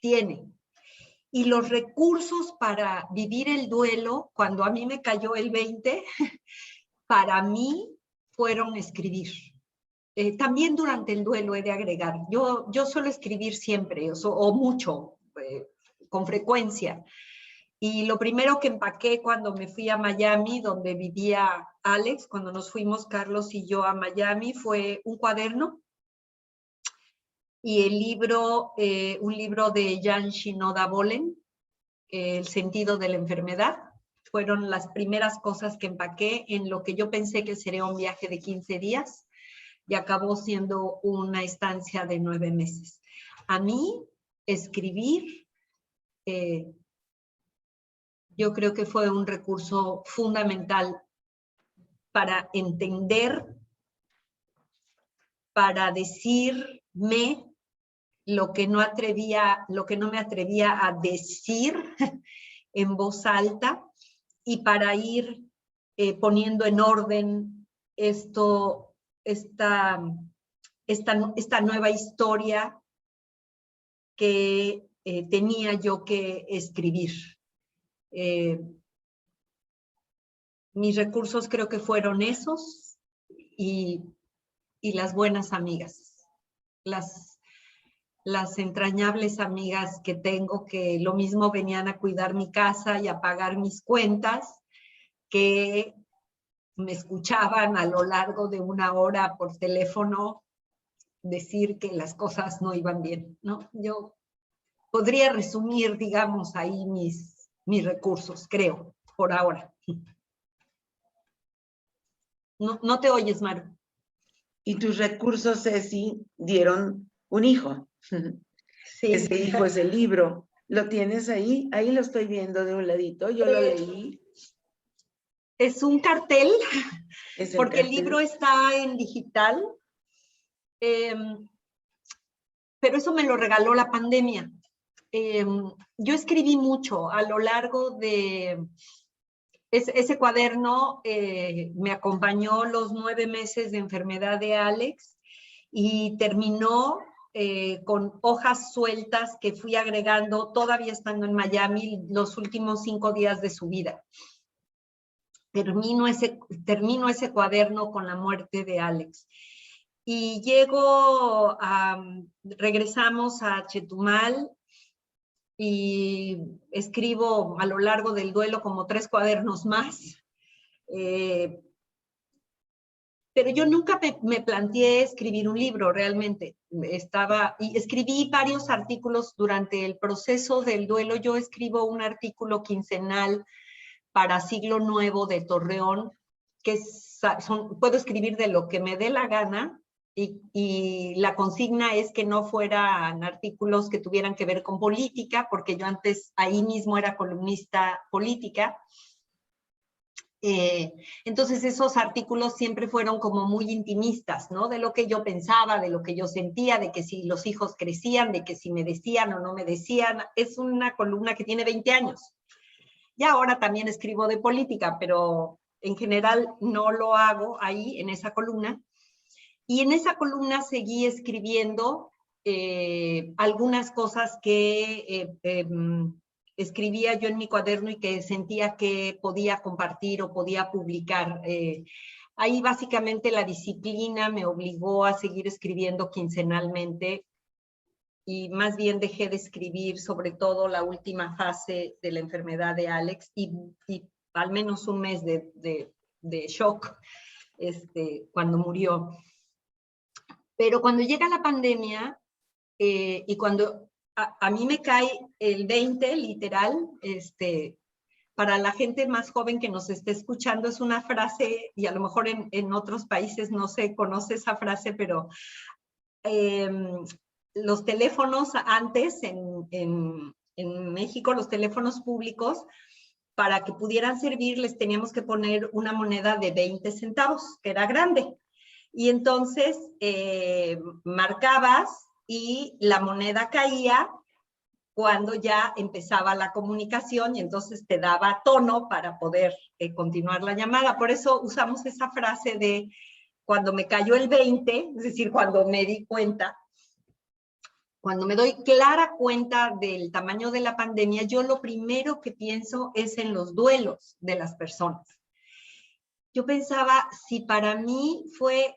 tiene. Y los recursos para vivir el duelo, cuando a mí me cayó el 20, para mí fueron escribir. También durante el duelo he de agregar, yo suelo escribir siempre, o mucho, con frecuencia. Y lo primero que empaqué cuando me fui a Miami, donde vivía Alex, cuando nos fuimos Carlos y yo a Miami, fue un cuaderno y el libro, un libro de Jan Shinoda Bolen, El sentido de la enfermedad. Fueron las primeras cosas que empaqué en lo que yo pensé que sería un viaje de 15 días y acabó siendo una estancia de 9 meses. A mí, escribir, yo creo que fue un recurso fundamental para entender, para decirme lo que no me atrevía a decir en voz alta y para ir poniendo en orden esta nueva historia que tenía yo que escribir. Mis recursos creo que fueron esos y las buenas amigas, las entrañables amigas que tengo, que lo mismo venían a cuidar mi casa y a pagar mis cuentas, que me escuchaban a lo largo de 1 hora por teléfono decir que las cosas no iban bien, ¿no? Yo podría resumir, digamos, ahí mis recursos, creo, por ahora. No te oyes, Maru. Y tus recursos, Ceci, dieron un hijo. Sí. Ese hijo es el libro. ¿Lo tienes ahí? Ahí lo estoy viendo de un ladito, yo lo leí. Es un cartel, Es porque el cartel. libro está en digital, pero eso me lo regaló la pandemia. Yo escribí mucho a lo largo de... Ese cuaderno me acompañó los 9 meses de enfermedad de Alex y terminó con hojas sueltas que fui agregando todavía estando en Miami los últimos 5 días de su vida. Termino ese cuaderno con la muerte de Alex. Y regresamos a Chetumal y escribo a lo largo del duelo como 3 cuadernos más. Pero yo nunca me planteé escribir un libro realmente. Y escribí varios artículos durante el proceso del duelo. Yo escribo un artículo quincenal para Siglo Nuevo de Torreón, que puedo escribir de lo que me dé la gana, y la consigna es que no fueran artículos que tuvieran que ver con política, porque yo antes ahí mismo era columnista política. Entonces esos artículos siempre fueron como muy intimistas, ¿no? De lo que yo pensaba, de lo que yo sentía, de que si los hijos crecían, de que si me decían o no me decían. Es una columna que tiene 20 años. Y ahora también escribo de política, pero en general no lo hago ahí en esa columna. Y en esa columna seguí escribiendo algunas cosas que escribía yo en mi cuaderno y que sentía que podía compartir o podía publicar. Ahí básicamente la disciplina me obligó a seguir escribiendo quincenalmente, y más bien dejé de escribir, sobre todo la última fase de la enfermedad de Alex, y al menos un mes de shock cuando murió. Pero cuando llega la pandemia, y cuando a mí me cae el 20, literal, para la gente más joven que nos esté escuchando, es una frase, y a lo mejor en otros países no se conoce esa frase, pero los teléfonos antes, en México, los teléfonos públicos, para que pudieran servir, les teníamos que poner una moneda de 20 centavos, que era grande. Y entonces marcabas y la moneda caía cuando ya empezaba la comunicación, y entonces te daba tono para poder continuar la llamada. Por eso usamos esa frase de cuando me cayó el 20, es decir, cuando me di cuenta, cuando me doy clara cuenta del tamaño de la pandemia, yo lo primero que pienso es en los duelos de las personas. Yo pensaba, si para mí fue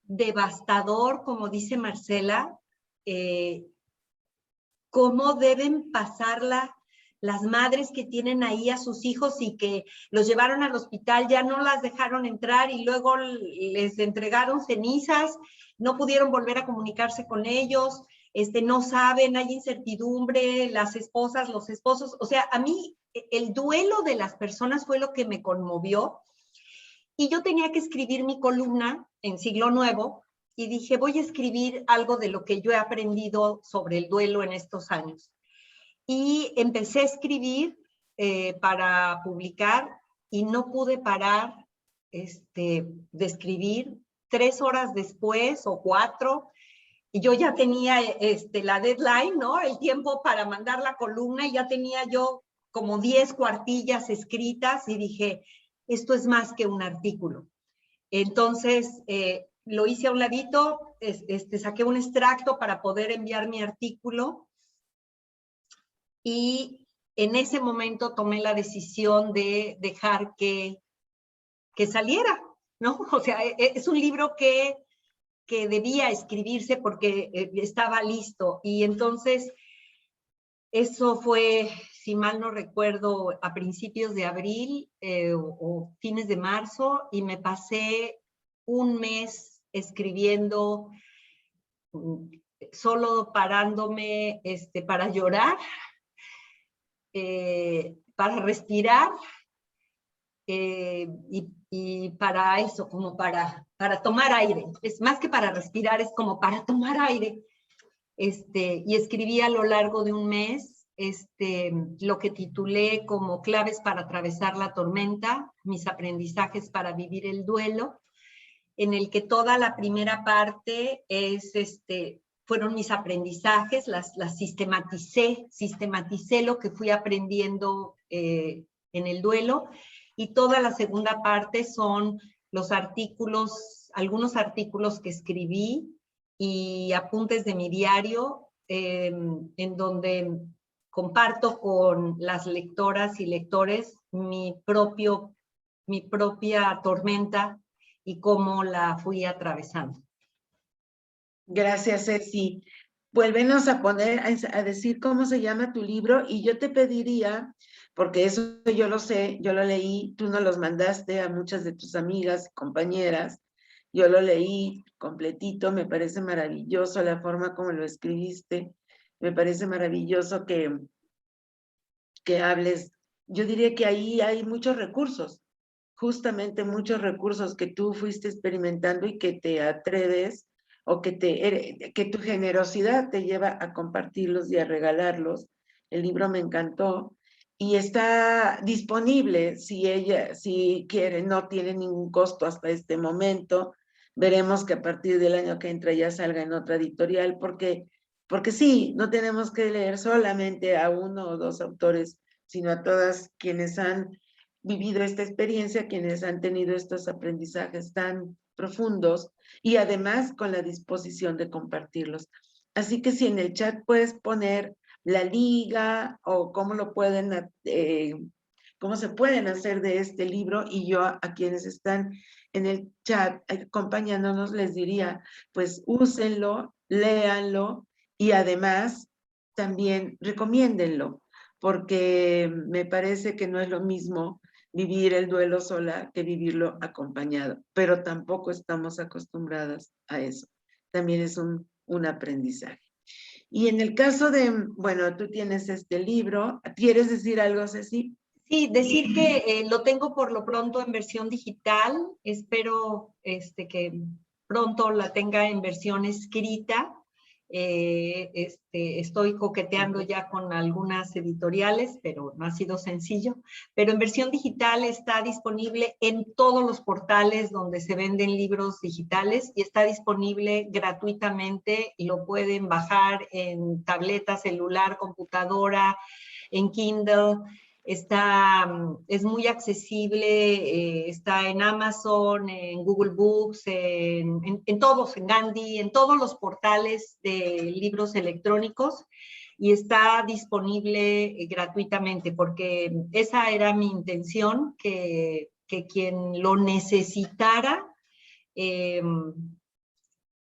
devastador, como dice Marcela, cómo deben pasarla las madres que tienen ahí a sus hijos y que los llevaron al hospital, ya no las dejaron entrar y luego les entregaron cenizas, no pudieron volver a comunicarse con ellos, no saben, hay incertidumbre, las esposas, los esposos. O sea, a mí el duelo de las personas fue lo que me conmovió, y yo tenía que escribir mi columna en Siglo Nuevo, y dije, voy a escribir algo de lo que yo he aprendido sobre el duelo en estos años. Y empecé a escribir para publicar, y no pude parar de escribir. 3 horas después o 4, y yo ya tenía la deadline, ¿no? El tiempo para mandar la columna, y ya tenía yo como 10 cuartillas escritas, y dije, esto es más que un artículo. Entonces, lo hice a un ladito, saqué un extracto para poder enviar mi artículo, y en ese momento tomé la decisión de dejar que saliera, ¿no? O sea, es un libro que debía escribirse porque estaba listo. Y entonces, eso fue, si mal no recuerdo, a principios de abril o fines de marzo, y me pasé un mes escribiendo, solo parándome para llorar, para respirar, y para eso, como para tomar aire. Es más que para respirar, es como para tomar aire. Y escribí a lo largo de un mes, lo que titulé como Claves para atravesar la tormenta, mis aprendizajes para vivir el duelo, en el que toda la primera parte es, fueron mis aprendizajes, las sistematicé lo que fui aprendiendo en el duelo, y toda la segunda parte son los artículos, algunos artículos que escribí y apuntes de mi diario, en donde comparto con las lectoras y lectores mi propia tormenta y cómo la fui atravesando. Gracias, Ceci. Vuélvenos a poner, a decir cómo se llama tu libro, y yo te pediría, porque eso yo lo sé, yo lo leí, tú nos los mandaste a muchas de tus amigas y compañeras, yo lo leí completito, me parece maravilloso la forma como lo escribiste, me parece maravilloso que hables. Yo diría que ahí hay muchos recursos, justamente muchos recursos que tú fuiste experimentando y que te atreves, o que tu generosidad te lleva a compartirlos y a regalarlos. El libro me encantó y está disponible si quiere, no tiene ningún costo hasta este momento. Veremos que a partir del año que entra ya salga en otra editorial, porque sí, no tenemos que leer solamente a uno o dos autores, sino a todas quienes han vivido esta experiencia, quienes han tenido estos aprendizajes tan profundos y además con la disposición de compartirlos. Así que si en el chat puedes poner la liga o cómo se pueden hacer de este libro, y yo a quienes están en el chat acompañándonos les diría, pues úsenlo, léanlo y además también recomiéndenlo, porque me parece que no es lo mismo vivir el duelo sola que vivirlo acompañado, pero tampoco estamos acostumbradas a eso. También es un aprendizaje. Y en el caso de, bueno, tú tienes este libro, ¿quieres decir algo, Ceci? Sí, decir que lo tengo por lo pronto en versión digital, espero que pronto la tenga en versión escrita. Estoy coqueteando ya con algunas editoriales, pero no ha sido sencillo. Pero en versión digital está disponible en todos los portales donde se venden libros digitales y está disponible gratuitamente y lo pueden bajar en tableta, celular, computadora, en Kindle. Es muy accesible, está en Amazon, en Google Books, en todos, en Gandhi, en todos los portales de libros electrónicos, y está disponible gratuitamente, porque esa era mi intención, que quien lo necesitara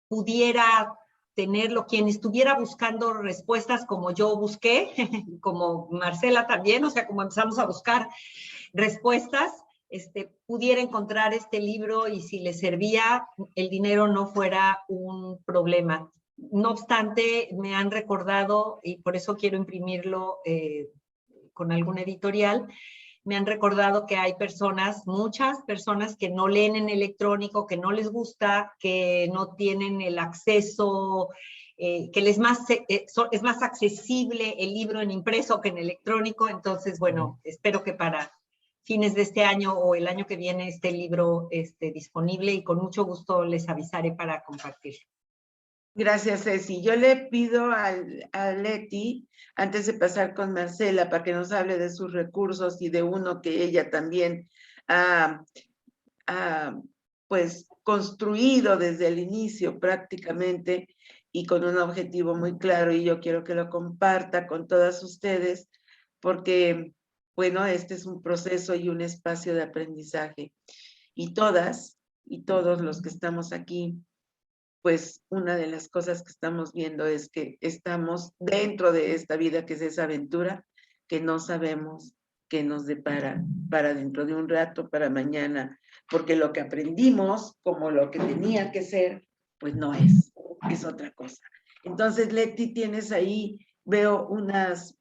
pudiera tenerlo, quien estuviera buscando respuestas como yo busqué, como Marcela también, o sea, como empezamos a buscar respuestas, pudiera encontrar este libro, y si le servía, el dinero no fuera un problema. No obstante, me han recordado, y por eso quiero imprimirlo con algún editorial, me han recordado que hay personas, muchas personas, que no leen en electrónico, que no les gusta, que no tienen el acceso, que es más accesible el libro en impreso que en electrónico. Entonces, bueno, espero que para fines de este año o el año que viene esté el libro disponible, y con mucho gusto les avisaré para compartirlo. Gracias, Ceci. Yo le pido a Leti, antes de pasar con Marcela, para que nos hable de sus recursos y de uno que ella también ha pues construido desde el inicio prácticamente, y con un objetivo muy claro, y yo quiero que lo comparta con todas ustedes, porque, bueno, este es un proceso y un espacio de aprendizaje. Y todas y todos los que estamos aquí, pues una de las cosas que estamos viendo es que estamos dentro de esta vida que es esa aventura que no sabemos qué nos depara para dentro de un rato, para mañana, porque lo que aprendimos como lo que tenía que ser, pues no es otra cosa. Entonces, Leti, tienes ahí, veo unas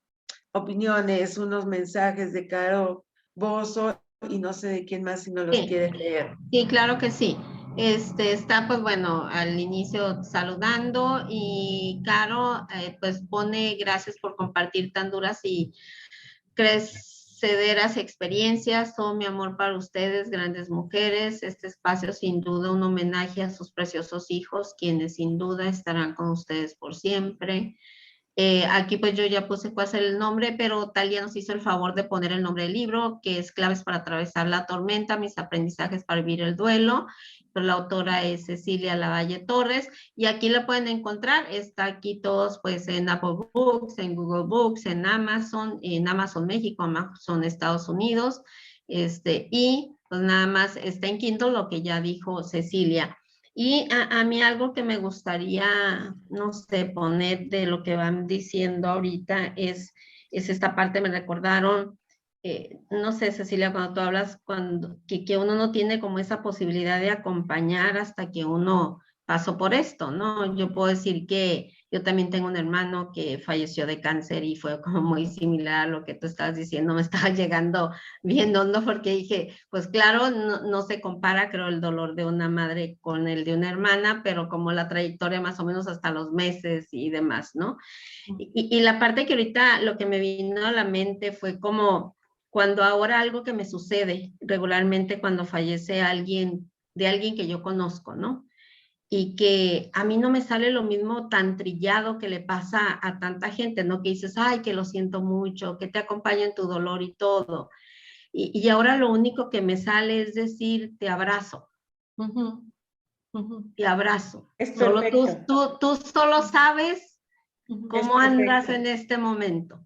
opiniones, unos mensajes de Caro Bozo, y no sé de quién más si no los Sí. quieres leer. Sí, claro que sí. Está pues bueno, al inicio saludando y Caro pues pone gracias por compartir tan duras y crecederas experiencias, todo mi amor para ustedes, grandes mujeres. Este espacio sin duda un homenaje a sus preciosos hijos, quienes sin duda estarán con ustedes por siempre. Aquí pues yo ya puse cuál es el nombre, pero Talia nos hizo el favor de poner el nombre del libro, que es Claves para atravesar la tormenta, mis aprendizajes para vivir el duelo. Pero la autora es Cecilia Lavalle Torres, y aquí la pueden encontrar, está aquí todos pues en Apple Books, en Google Books, en Amazon México, Amazon Estados Unidos, y pues nada más está en Kindle, lo que ya dijo Cecilia. Y a mí algo que me gustaría, no sé, poner de lo que van diciendo ahorita es esta parte, me recordaron, no sé, Cecilia, cuando tú hablas, que uno no tiene como esa posibilidad de acompañar hasta que uno pasó por esto, ¿no? Yo puedo decir que yo también tengo un hermano que falleció de cáncer y fue como muy similar a lo que tú estabas diciendo, me estaba llegando bien hondo porque dije, pues claro, no se compara, creo, el dolor de una madre con el de una hermana, pero como la trayectoria más o menos hasta los meses y demás, ¿no? Y la parte que ahorita lo que me vino a la mente fue como cuando ahora algo que me sucede regularmente cuando fallece alguien, de alguien que yo conozco, ¿no? Y que a mí no me sale lo mismo tan trillado que le pasa a tanta gente, ¿no? Que dices, ay, que lo siento mucho, que te acompaña en tu dolor y todo. Y ahora lo único que me sale es decir, te abrazo, te abrazo. Es Solo perfecto. tú solo sabes Es cómo andas perfecto. en este momento.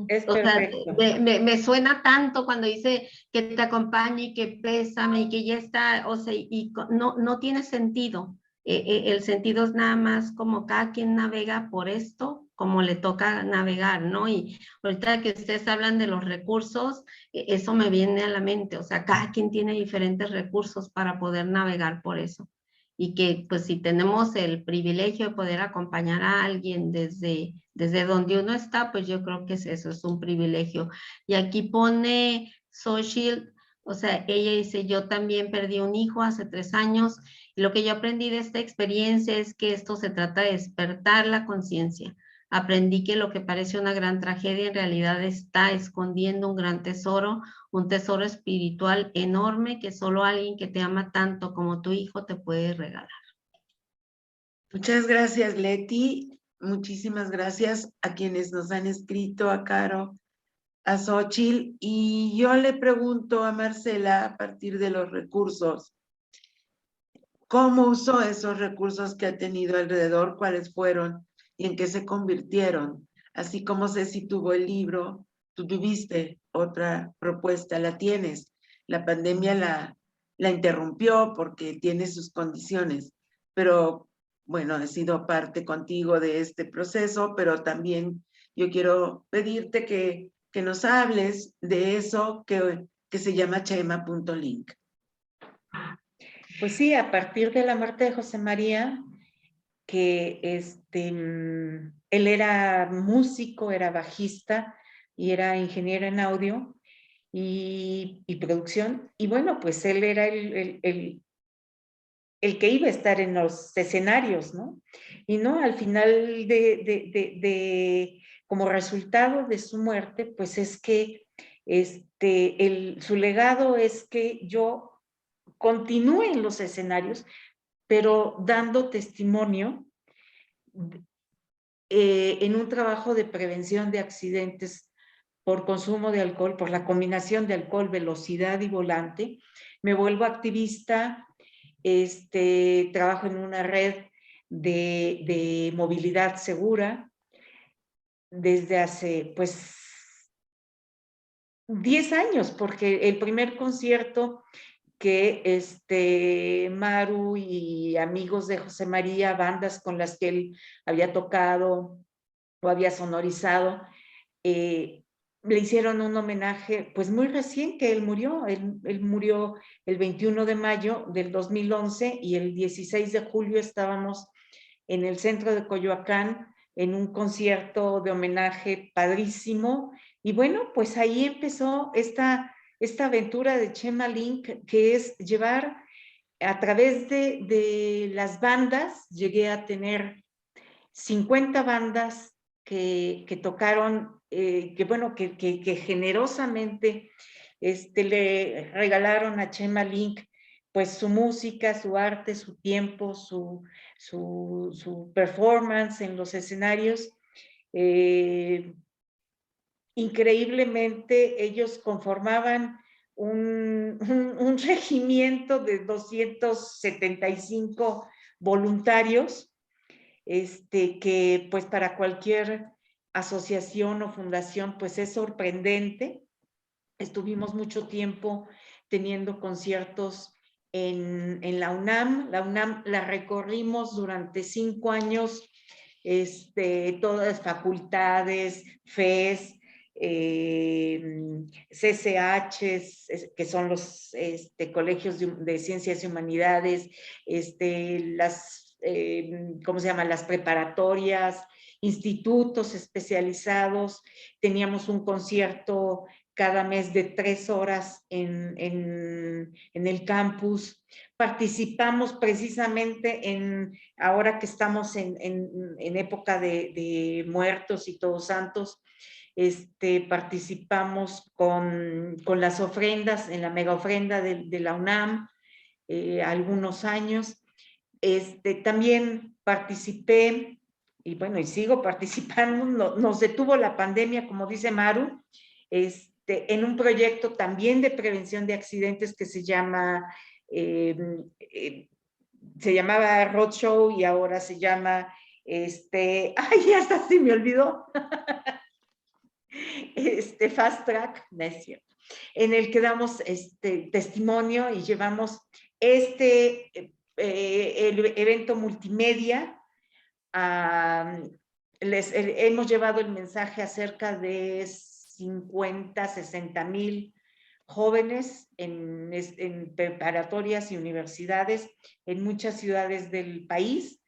Es O sea, perfecto. me suena tanto cuando dice que te acompañe y que pésame y que ya está, o sea, no tiene sentido. El sentido es nada más como cada quien navega por esto, como le toca navegar, ¿no? Y ahorita que ustedes hablan de los recursos, eso me viene a la mente, o sea, cada quien tiene diferentes recursos para poder navegar por eso. Y que pues si tenemos el privilegio de poder acompañar a alguien desde donde uno está, pues yo creo que eso, es un privilegio. Y aquí pone Social, o sea, ella dice, yo también perdí un hijo hace 3 años, y lo que yo aprendí de esta experiencia es que esto se trata de despertar la conciencia. Aprendí que lo que parece una gran tragedia en realidad está escondiendo un tesoro espiritual enorme que solo alguien que te ama tanto como tu hijo te puede regalar. Muchas gracias, Leti. Muchísimas gracias a quienes nos han escrito, a Caro, a Xochitl. Y yo le pregunto a Marcela, a partir de los recursos, ¿cómo usó esos recursos que ha tenido alrededor? ¿Cuáles fueron y en qué se convirtieron? Así como Ceci tuvo el libro, tú tuviste otra propuesta, la tienes. La pandemia la interrumpió porque tiene sus condiciones, pero bueno, he sido parte contigo de este proceso, pero también yo quiero pedirte que nos hables de eso que se llama Chema.link. Pues sí, a partir de la muerte de José María, que él era músico, era bajista y era ingeniero en audio y producción. Y bueno, pues él era el que iba a estar en los escenarios, ¿no? Y no, al final como resultado de su muerte, pues es que su legado es que yo continúe en los escenarios, pero dando testimonio en un trabajo de prevención de accidentes por consumo de alcohol, por la combinación de alcohol, velocidad y volante. Me vuelvo activista, trabajo en una red de movilidad segura desde hace, pues, 10 años, porque el primer concierto que Maru y amigos de José María, bandas con las que él había tocado o había sonorizado, le hicieron un homenaje, pues muy reciente, él murió el 21 de mayo del 2011 y el 16 de julio estábamos en el centro de Coyoacán en un concierto de homenaje padrísimo. Y bueno, pues ahí empezó esta aventura de Chema Link, que es llevar a través de las bandas, llegué a tener 50 bandas que tocaron, que generosamente le regalaron a Chema Link pues su música, su arte, su tiempo, su performance en los escenarios. Increíblemente ellos conformaban un regimiento de 275 voluntarios, que pues para cualquier asociación o fundación pues es sorprendente. Estuvimos mucho tiempo teniendo conciertos en la UNAM. La UNAM la recorrimos durante 5 años, todas las facultades, FES, CCHs, que son los colegios de ciencias y humanidades, ¿cómo se llama? Las preparatorias, institutos especializados. Teníamos un concierto cada mes de 3 horas en el campus. Participamos precisamente ahora que estamos en época de muertos y todos santos, participamos con las ofrendas, en la mega ofrenda de la UNAM, algunos años. También participé, y bueno, y sigo participando, nos detuvo la pandemia, como dice Maru, en un proyecto también de prevención de accidentes que se llamaba Roadshow y ahora se llama, ay, hasta se me olvidó, Fast Track, necio, en el que damos testimonio y llevamos el evento multimedia. Hemos llevado el mensaje a cerca de 50, 60 mil jóvenes en preparatorias y universidades en muchas ciudades del país.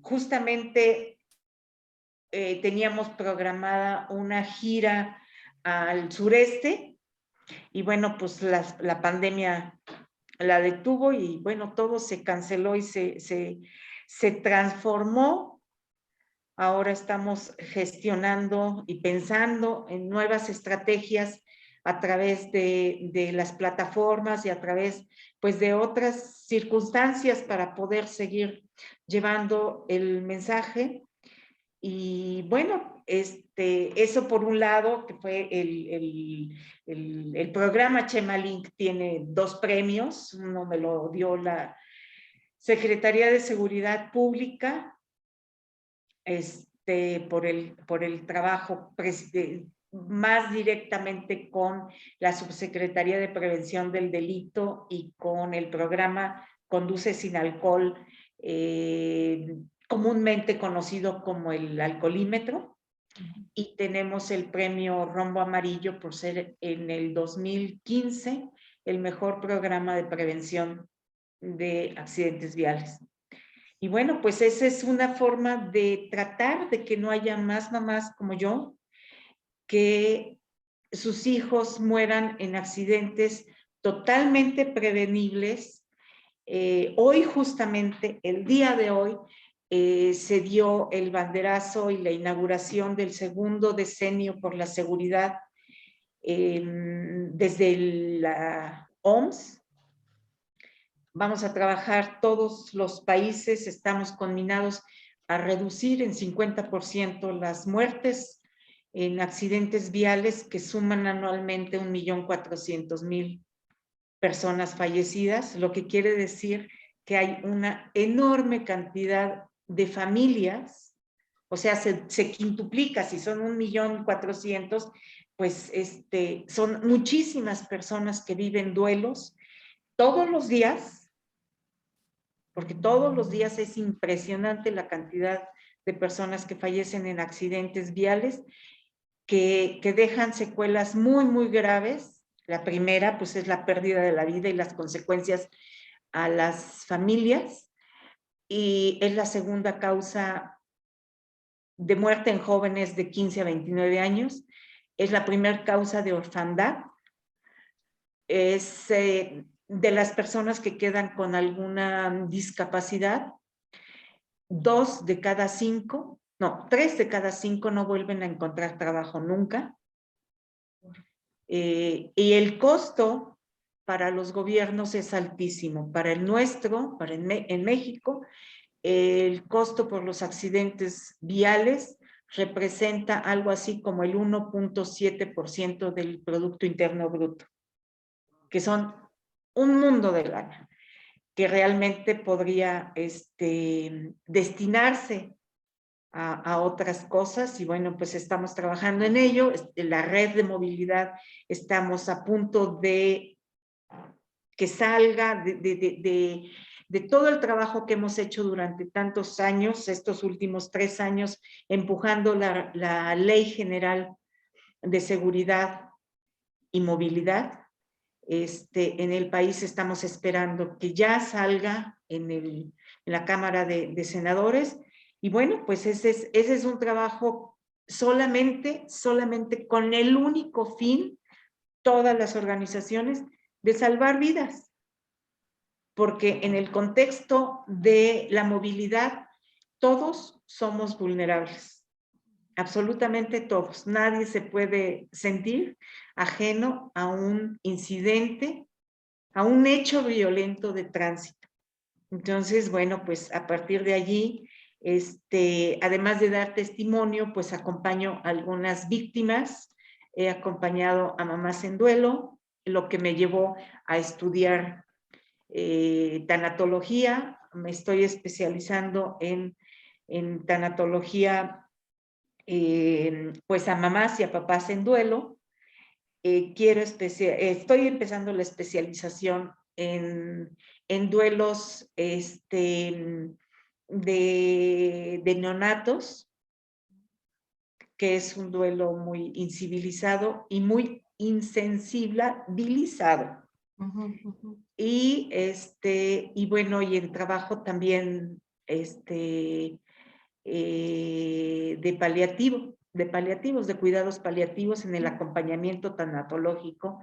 Justamente teníamos programada una gira al sureste y bueno, pues la pandemia la detuvo y bueno, todo se canceló y se transformó. Ahora estamos gestionando y pensando en nuevas estrategias a través de las plataformas y a través pues de otras circunstancias para poder seguir llevando el mensaje. Y bueno, eso por un lado, que fue el programa Chema Link, tiene 2 premios. Uno me lo dio la Secretaría de Seguridad Pública, por el trabajo más directamente con la Subsecretaría de Prevención del Delito y con el programa Conduce Sin Alcohol, comúnmente conocido como el alcoholímetro. Y tenemos el premio Rombo Amarillo por ser en el 2015 el mejor programa de prevención de accidentes viales. Y bueno, pues esa es una forma de tratar de que no haya más mamás como yo, que sus hijos mueran en accidentes totalmente prevenibles. Hoy, justamente, el día de hoy, se dio el banderazo y la inauguración del 2º decenio por la seguridad desde la OMS. Vamos a trabajar todos los países, estamos conminados a reducir en 50% las muertes en accidentes viales que suman anualmente 1.400.000 personas fallecidas, lo que quiere decir que hay una enorme cantidad de familias, o sea, se quintuplica, si son 1.400.000, pues son muchísimas personas que viven duelos todos los días, porque todos los días es impresionante la cantidad de personas que fallecen en accidentes viales, que dejan secuelas muy, muy graves. La primera, pues, es la pérdida de la vida y las consecuencias a las familias, y es la segunda causa de muerte en jóvenes de 15 a 29 años, es la primera causa de orfandad, es de las personas que quedan con alguna discapacidad, 3 de cada 5 no vuelven a encontrar trabajo nunca. Y el costo para los gobiernos es altísimo. Para el nuestro, en México, el costo por los accidentes viales representa algo así como el 1.7% del Producto Interno Bruto, que son un mundo de lana, que realmente podría destinarse a otras cosas. Y bueno, pues estamos trabajando en ello. La red de movilidad, estamos a punto de que salga de todo el trabajo que hemos hecho durante tantos años, estos últimos 3 años, empujando la Ley General de Seguridad y Movilidad. En el país estamos esperando que ya salga en la Cámara de Senadores. Y bueno, pues ese es un trabajo solamente con el único fin, todas las organizaciones, de salvar vidas. Porque en el contexto de la movilidad, todos somos vulnerables. Absolutamente todos. Nadie se puede sentir ajeno a un incidente, a un hecho violento de tránsito. Entonces, bueno, pues a partir de allí, además de dar testimonio, pues acompaño a algunas víctimas, he acompañado a mamás en duelo, lo que me llevó a estudiar tanatología. Me estoy especializando en tanatología, pues a mamás y a papás en duelo. Estoy empezando la especialización en duelos de neonatos, que es un duelo muy incivilizado y muy insensibilizado. Y bueno, y el trabajo también de paliativos, de cuidados paliativos, en el acompañamiento tanatológico,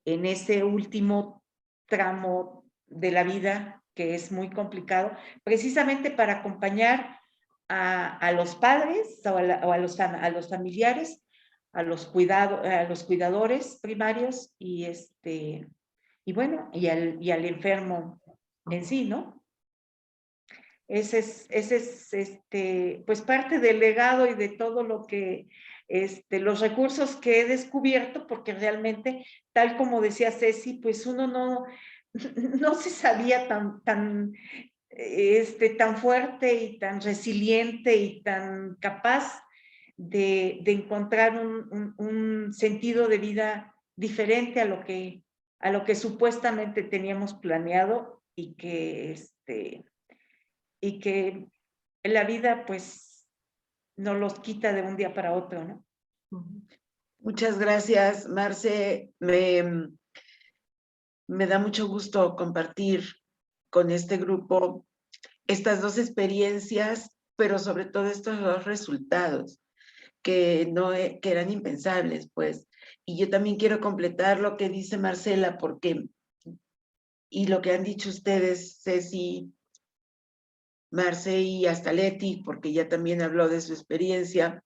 en ese último tramo de la vida que es muy complicado, precisamente para acompañar a los padres o a los familiares, a los cuidadores primarios y bueno, y al enfermo en sí, ¿no? Ese es pues parte del legado y de todo lo que, los recursos que he descubierto, porque realmente, tal como decía Ceci, pues uno no se sabía tan fuerte y tan resiliente y tan capaz de encontrar un sentido de vida diferente a lo que supuestamente teníamos planeado, y que la vida pues nos los quita de un día para otro, ¿no? Muchas gracias, Marce. Me da mucho gusto compartir con este grupo estas dos experiencias, pero sobre todo estos dos resultados que eran impensables, pues. Y yo también quiero completar lo que dice Marcela, y lo que han dicho ustedes, Ceci, Marce y hasta Leti, porque ya también habló de su experiencia.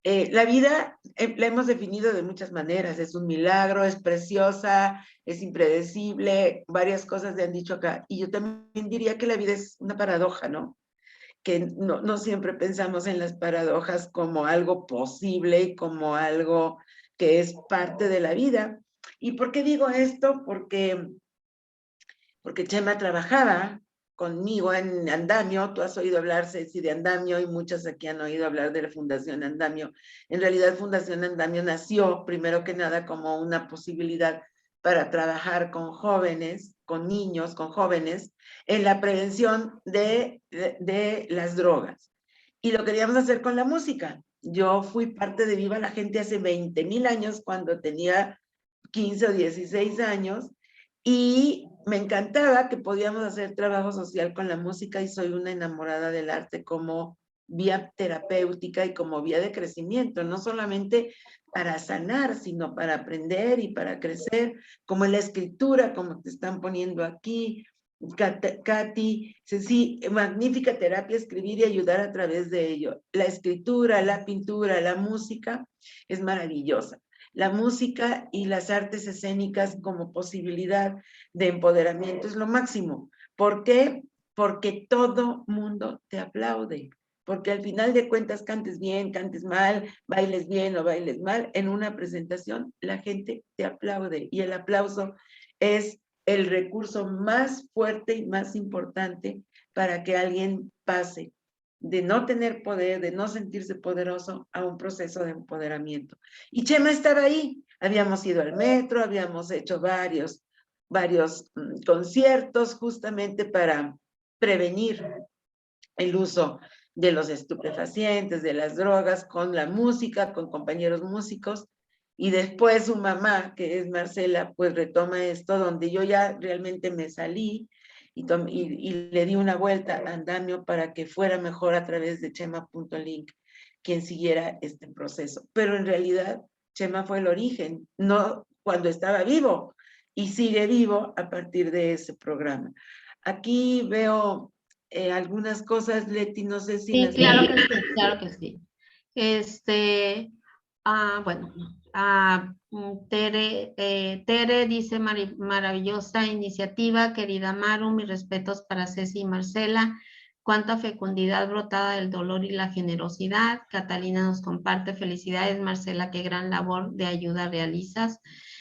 La vida la hemos definido de muchas maneras. Es un milagro, es preciosa, es impredecible, varias cosas le han dicho acá. Y yo también diría que la vida es una paradoja, ¿no? Que no siempre pensamos en las paradojas como algo posible, como algo que es parte de la vida. ¿Y por qué digo esto? Porque Chema trabajaba conmigo en Andamio. Tú has oído hablar, Ceci, de Andamio, y muchas aquí han oído hablar de la Fundación Andamio. En realidad, Fundación Andamio nació, primero que nada, como una posibilidad para trabajar con jóvenes, con niños, con jóvenes, en la prevención de las drogas. Y lo queríamos hacer con la música. Yo fui parte de Viva la Gente hace 20,000 años, cuando tenía 15 o 16 años, y me encantaba que podíamos hacer trabajo social con la música, y soy una enamorada del arte como vía terapéutica y como vía de crecimiento, no solamente para sanar, sino para aprender y para crecer, como en la escritura, como te están poniendo aquí, Katy, sí, magnífica terapia, escribir y ayudar a través de ello. La escritura, la pintura, la música es maravillosa. La música y las artes escénicas como posibilidad de empoderamiento es lo máximo. ¿Por qué? Porque todo mundo te aplaude. Porque al final de cuentas, cantes bien, cantes mal, bailes bien o bailes mal, en una presentación la gente te aplaude y el aplauso es el recurso más fuerte y más importante para que alguien pase de no tener poder, de no sentirse poderoso, a un proceso de empoderamiento. Y Chema estaba ahí, habíamos ido al metro, habíamos hecho varios conciertos justamente para prevenir el uso de los estupefacientes, de las drogas, con la música, con compañeros músicos, y después su mamá, que es Marcela, pues retoma esto, donde yo ya realmente me salí y le di una vuelta a andamio para que fuera mejor a través de Chema.link quien siguiera este proceso. Pero en realidad Chema fue el origen, no cuando estaba vivo, y sigue vivo a partir de ese programa. Aquí veo algunas cosas, Leti, no sé si Sí, las... claro que sí, claro que sí. Bueno, Tere dice, maravillosa iniciativa, querida Maru, mis respetos para Ceci y Marcela. Cuánta fecundidad brotada del dolor y la generosidad. Catalina nos comparte, felicidades, Marcela, qué gran labor de ayuda realizas.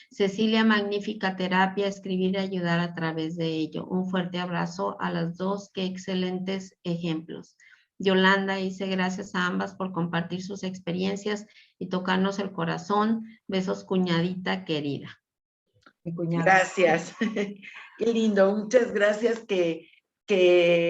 Cecilia, magnífica terapia, escribir y ayudar a través de ello. Un fuerte abrazo a las dos, qué excelentes ejemplos. Yolanda dice, gracias a ambas por compartir sus experiencias y tocarnos el corazón. Besos, cuñadita querida. Mi cuñada. Gracias. Qué lindo. Muchas gracias que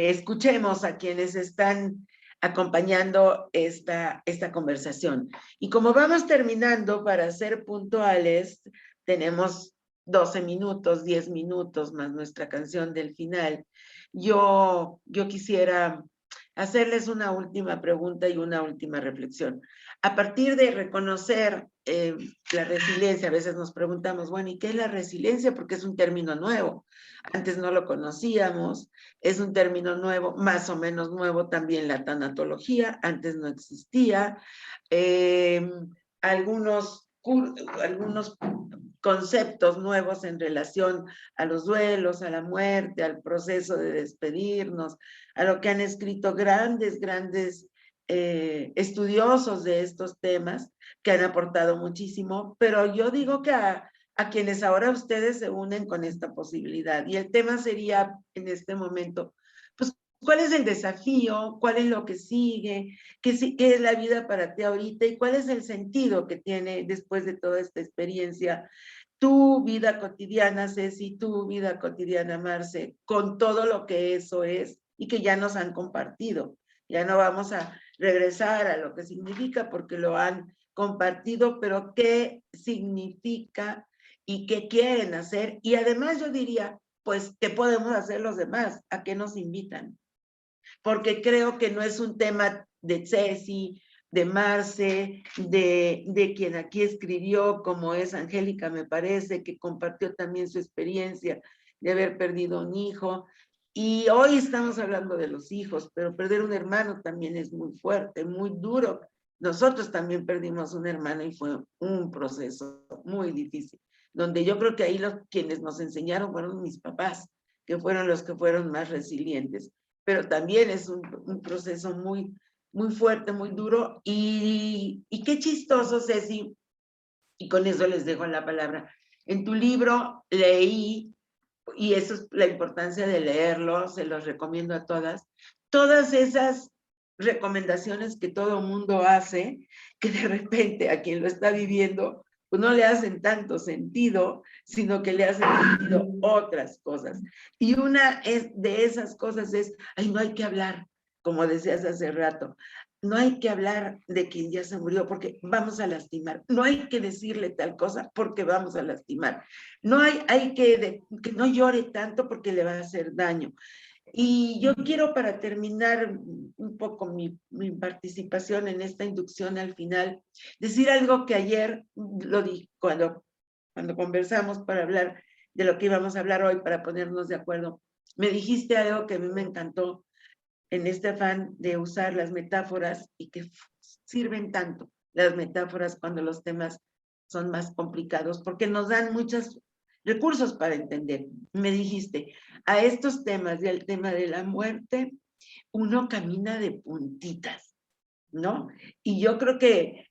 escuchemos a quienes están acompañando esta conversación. Y como vamos terminando, para ser puntuales, tenemos 12 minutos, 10 minutos más nuestra canción del final. Yo quisiera hacerles una última pregunta y una última reflexión. A partir de reconocer la resiliencia, a veces nos preguntamos, bueno, ¿y qué es la resiliencia? Porque es un término nuevo. Antes no lo conocíamos, es un término nuevo, más o menos nuevo también la tanatología, antes no existía. Algunos conceptos nuevos en relación a los duelos, a la muerte, al proceso de despedirnos, a lo que han escrito grandes estudiosos de estos temas que han aportado muchísimo, pero yo digo que a quienes ahora ustedes se unen con esta posibilidad. Y el tema sería en este momento, pues, ¿cuál es el desafío? ¿Cuál es lo que sigue? ¿Qué es la vida para ti ahorita? ¿Y cuál es el sentido que tiene después de toda esta experiencia? Tu vida cotidiana, Ceci, tu vida cotidiana, Marce, con todo lo que eso es y que ya nos han compartido. Ya no vamos a regresar a lo que significa porque lo han compartido, pero qué significa y qué quieren hacer. Y además yo diría, pues, ¿qué podemos hacer los demás? ¿A qué nos invitan? Porque creo que no es un tema de Ceci, de Marce, de quien aquí escribió, como es Angélica, me parece, que compartió también su experiencia de haber perdido un hijo. Y hoy estamos hablando de los hijos, pero perder un hermano también es muy fuerte, muy duro. Nosotros también perdimos un hermano y fue un proceso muy difícil, donde yo creo que ahí quienes nos enseñaron fueron mis papás, que fueron los que fueron más resilientes. Pero también es un proceso muy fuerte, muy duro, y qué chistoso, Ceci, y con eso les dejo la palabra. En tu libro leí, y eso es la importancia de leerlo, se los recomiendo a todas esas recomendaciones que todo mundo hace, que de repente a quien lo está viviendo, pues no le hacen tanto sentido, sino que le hacen sentido otras cosas. Y una de esas cosas es, ay, no hay que hablar, como decías hace rato, no hay que hablar de quien ya se murió porque vamos a lastimar, no hay que decirle tal cosa porque vamos a lastimar, no hay que no llore tanto porque le va a hacer daño. Y yo quiero, para terminar un poco mi participación en esta inducción al final, decir algo que ayer lo dije cuando conversamos para hablar de lo que íbamos a hablar hoy, para ponernos de acuerdo. Me dijiste algo que a mí me encantó en este afán de usar las metáforas, y que sirven tanto las metáforas cuando los temas son más complicados, porque nos dan muchos recursos para entender. Me dijiste, a estos temas y al tema de la muerte, uno camina de puntitas, ¿no? Y yo creo que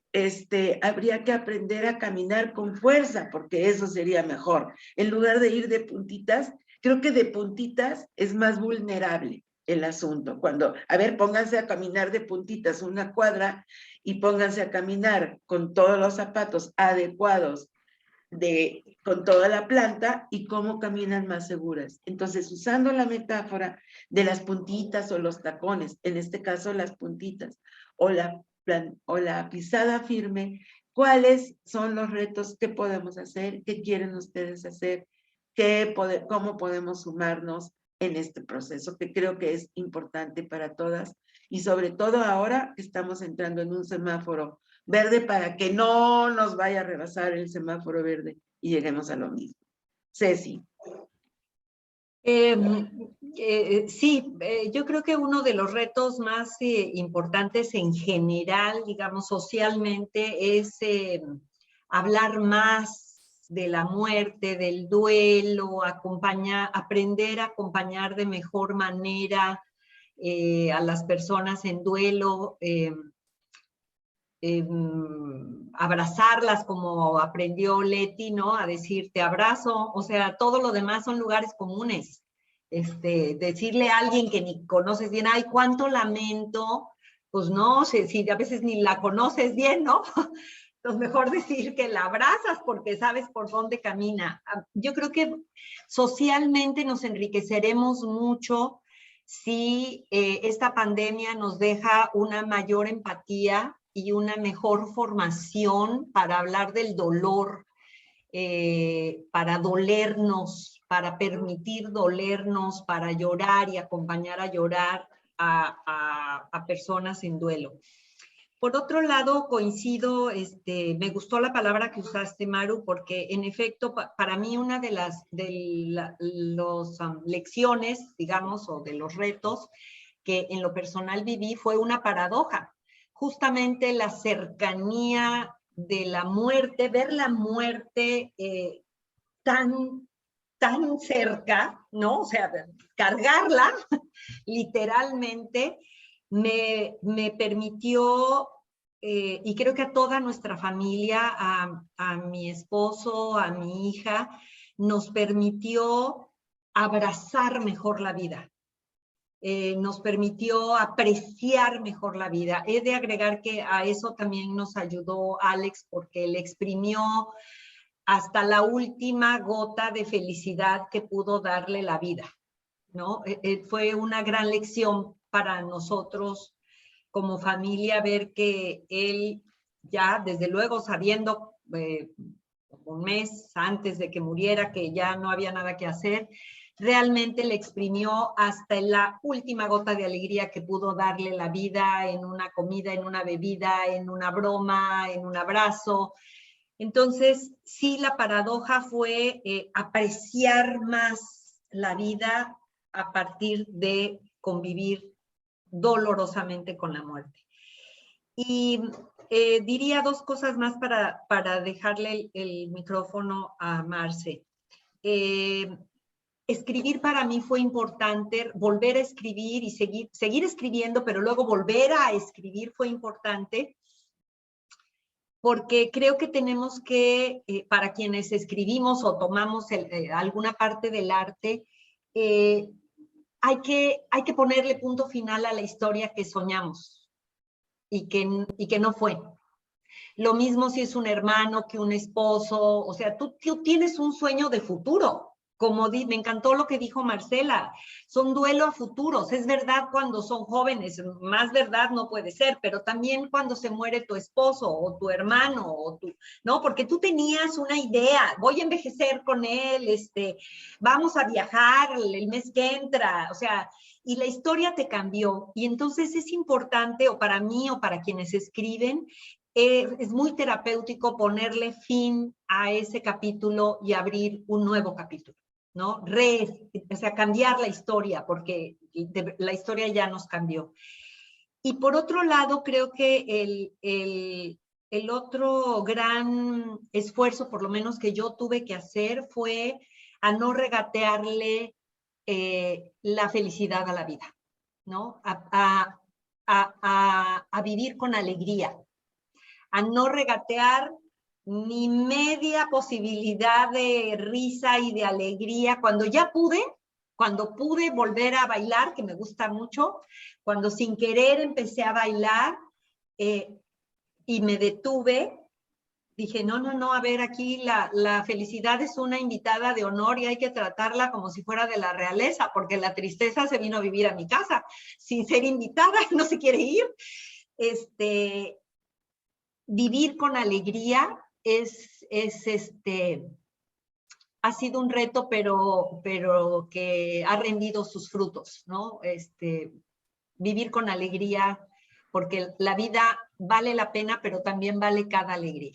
habría que aprender a caminar con fuerza, porque eso sería mejor. En lugar de ir de puntitas, creo que de puntitas es más vulnerable el asunto. Cuando, a ver, pónganse a caminar de puntitas una cuadra y pónganse a caminar con todos los zapatos adecuados, con toda la planta, y cómo caminan más seguras. Entonces, usando la metáfora de las puntitas o los tacones, en este caso las puntitas, o la pisada firme, ¿cuáles son los retos que podemos hacer? ¿Qué quieren ustedes hacer? ¿Cómo podemos sumarnos en este proceso, que creo que es importante para todas, y sobre todo ahora que estamos entrando en un semáforo verde, para que no nos vaya a rebasar el semáforo verde y lleguemos a lo mismo? Ceci. Sí, yo creo que uno de los retos más importantes en general, digamos, socialmente, es hablar más de la muerte, del duelo, aprender a acompañar de mejor manera a las personas en duelo, abrazarlas como aprendió Leti, ¿no? A decir te abrazo, o sea, todo lo demás son lugares comunes. Decirle a alguien que ni conoces bien, ay, cuánto lamento, pues no, si a veces ni la conoces bien, ¿no? Entonces mejor decir que la abrazas porque sabes por dónde camina. Yo creo que socialmente nos enriqueceremos mucho si esta pandemia nos deja una mayor empatía y una mejor formación para hablar del dolor, para dolernos, para permitir dolernos, para llorar y acompañar a llorar a personas en duelo. Por otro lado, coincido, me gustó la palabra que usaste, Maru, porque en efecto, para mí una de las lecciones, digamos, o de los retos que en lo personal viví fue una paradoja. Justamente la cercanía de la muerte, ver la muerte tan cerca, ¿no? O sea, cargarla literalmente, me permitió, y creo que a toda nuestra familia, a mi esposo, a mi hija, nos permitió abrazar mejor la vida. Nos permitió apreciar mejor la vida. He de agregar que a eso también nos ayudó Alex, porque le exprimió hasta la última gota de felicidad que pudo darle la vida, ¿no? Fue una gran lección para nosotros como familia ver que él ya, desde luego, sabiendo un mes antes de que muriera que ya no había nada que hacer, realmente le exprimió hasta la última gota de alegría que pudo darle la vida, en una comida, en una bebida, en una broma, en un abrazo. Entonces, sí, la paradoja fue apreciar más la vida a partir de convivir dolorosamente con la muerte. Y diría dos cosas más para dejarle el micrófono a Marce. Escribir para mí fue importante, volver a escribir y seguir escribiendo, pero luego volver a escribir fue importante, porque creo que tenemos que, para quienes escribimos o tomamos alguna parte del arte, hay que ponerle punto final a la historia que soñamos y que no fue. Lo mismo si es un hermano que un esposo, o sea, tú tienes un sueño de futuro me encantó lo que dijo Marcela, son duelo a futuros. Es verdad cuando son jóvenes, más verdad no puede ser, pero también cuando se muere tu esposo o tu hermano, ¿no? Porque tú tenías una idea, voy a envejecer con él, vamos a viajar el mes que entra, o sea, y la historia te cambió. Y entonces es importante, o para mí o para quienes escriben, es muy terapéutico ponerle fin a ese capítulo y abrir un nuevo capítulo, ¿no? O sea, cambiar la historia, porque la historia ya nos cambió. Y por otro lado, creo que el otro gran esfuerzo, por lo menos que yo tuve que hacer, fue a no regatearle la felicidad a la vida, ¿no? A vivir con alegría, a no regatear ni media posibilidad de risa y de alegría. Cuando pude volver a bailar, que me gusta mucho, cuando sin querer empecé a bailar y me detuve, dije, no, a ver, aquí la felicidad es una invitada de honor y hay que tratarla como si fuera de la realeza, porque la tristeza se vino a vivir a mi casa sin ser invitada y no se quiere ir. Vivir con alegría ha sido un reto, pero que ha rendido sus frutos, ¿no? Vivir con alegría, porque la vida vale la pena, pero también vale cada alegría.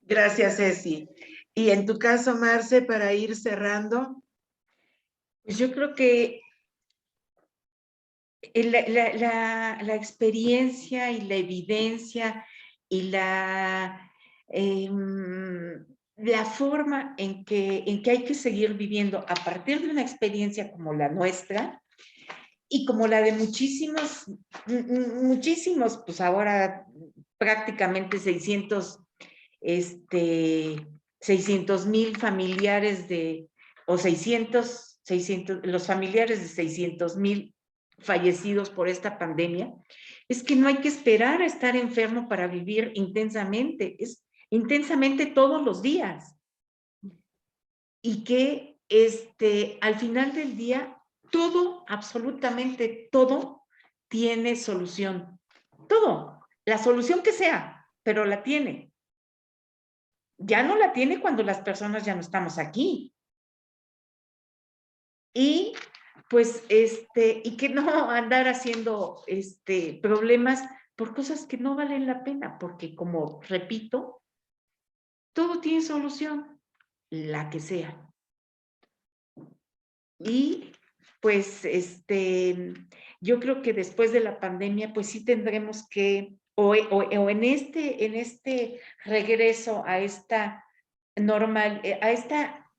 Gracias, Ceci. Y en tu caso, Marce, para ir cerrando. Pues yo creo que la experiencia y la evidencia y la forma en que hay que seguir viviendo a partir de una experiencia como la nuestra y como la de muchísimos, pues ahora prácticamente 600,000 familiares o 600, los familiares de 600,000 fallecidos por esta pandemia, es que no hay que esperar a estar enfermo para vivir intensamente, es intensamente todos los días. Y que al final del día, todo, absolutamente todo, tiene solución. Todo, la solución que sea, pero la tiene. Ya no la tiene cuando las personas ya no estamos aquí. Y pues, y que no andar haciendo problemas por cosas que no valen la pena, porque como repito, todo tiene solución, la que sea. Y pues, yo creo que después de la pandemia, pues sí tendremos que, o en este regreso a esta a esta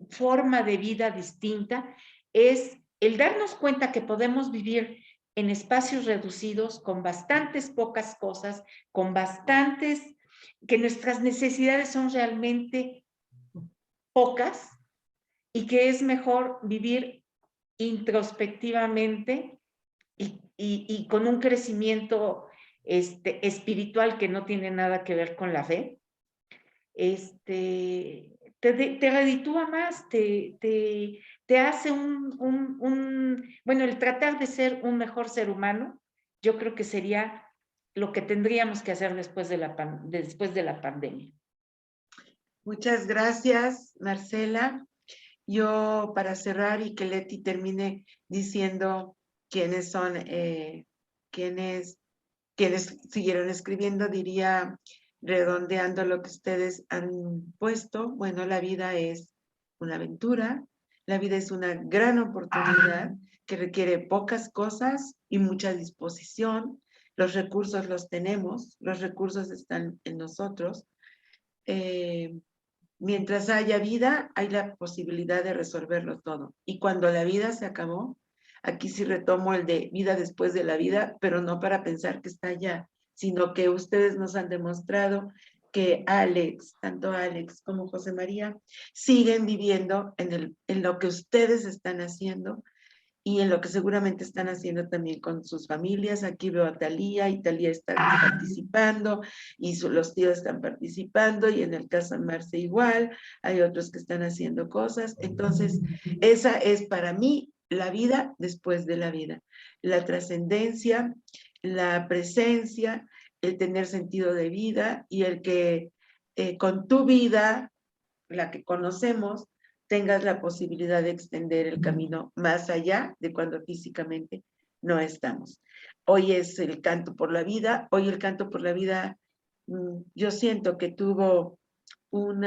forma de vida distinta, es el darnos cuenta que podemos vivir en espacios reducidos, con bastantes pocas cosas, que nuestras necesidades son realmente pocas y que es mejor vivir introspectivamente y con un crecimiento espiritual que no tiene nada que ver con la fe. Te reditúa más, te hace bueno, el tratar de ser un mejor ser humano, yo creo que sería lo que tendríamos que hacer después de la pandemia. Muchas gracias, Marcela. Yo, para cerrar y que Leti termine diciendo quiénes son, quienes siguieron escribiendo, diría, redondeando lo que ustedes han puesto, bueno, la vida es una aventura, la vida es una gran oportunidad que requiere pocas cosas y mucha disposición. Los recursos los tenemos, los recursos están en nosotros. Mientras haya vida, hay la posibilidad de resolverlo todo. Y cuando la vida se acabó, aquí sí retomo el de vida después de la vida, pero no para pensar que está allá, sino que ustedes nos han demostrado que tanto Alex como José María, siguen viviendo en lo que ustedes están haciendo, y en lo que seguramente están haciendo también con sus familias. Aquí veo a Talía, y Talía está participando, y los tíos están participando, y en el caso de Marce igual, hay otros que están haciendo cosas. Entonces, esa es para mí la vida después de la vida, la trascendencia, la presencia, el tener sentido de vida, y el que con tu vida, la que conocemos, tengas la posibilidad de extender el camino más allá de cuando físicamente no estamos. Hoy es el canto por la vida. Hoy el canto por la vida, yo siento que tuvo un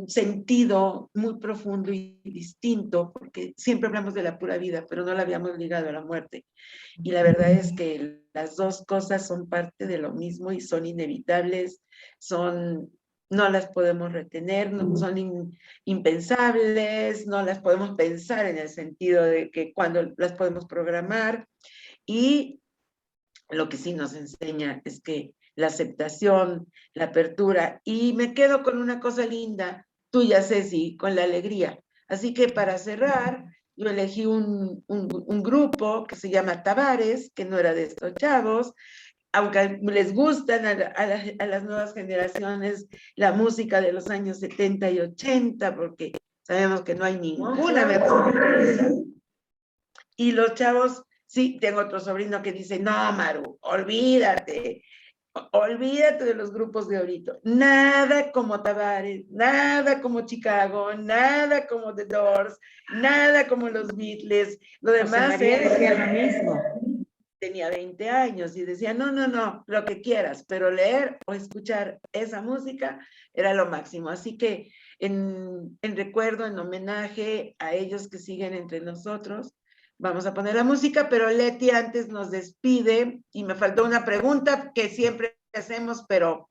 sentido muy profundo y distinto, porque siempre hablamos de la pura vida, pero no la habíamos ligado a la muerte. Y la verdad es que las dos cosas son parte de lo mismo y son inevitables, no las podemos retener, son impensables, no las podemos pensar en el sentido de que cuando las podemos programar. Y lo que sí nos enseña es que la aceptación, la apertura, y me quedo con una cosa linda, tuya, Ceci, con la alegría. Así que para cerrar, yo elegí un grupo que se llama Tavares, que no era de estos chavos, aunque les gustan a las nuevas generaciones la música de los años 70 y 80, porque sabemos que no hay ninguna mejor que esa. Y los chavos, sí, tengo otro sobrino que dice, no, Maru, olvídate de los grupos de ahorita. Nada como Tavares, nada como Chicago, nada como The Doors, nada como los Beatles. Lo demás María decía lo mismo. Tenía 20 años y decía, no, lo que quieras, pero leer o escuchar esa música era lo máximo. Así que en recuerdo, en homenaje a ellos que siguen entre nosotros, vamos a poner la música, pero Leti antes nos despide y me faltó una pregunta que siempre hacemos, pero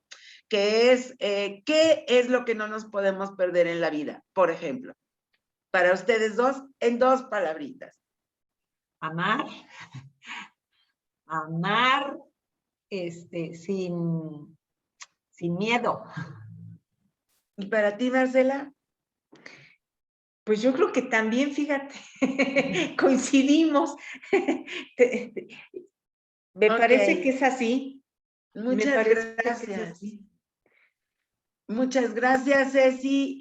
que es, ¿qué es lo que no nos podemos perder en la vida? Por ejemplo, para ustedes dos, en 2 palabritas. Amar. Amar sin miedo. ¿Y para ti, Marcela? Pues yo creo que también, fíjate, coincidimos. Me parece que es así. Muchas gracias. Muchas gracias, Ceci.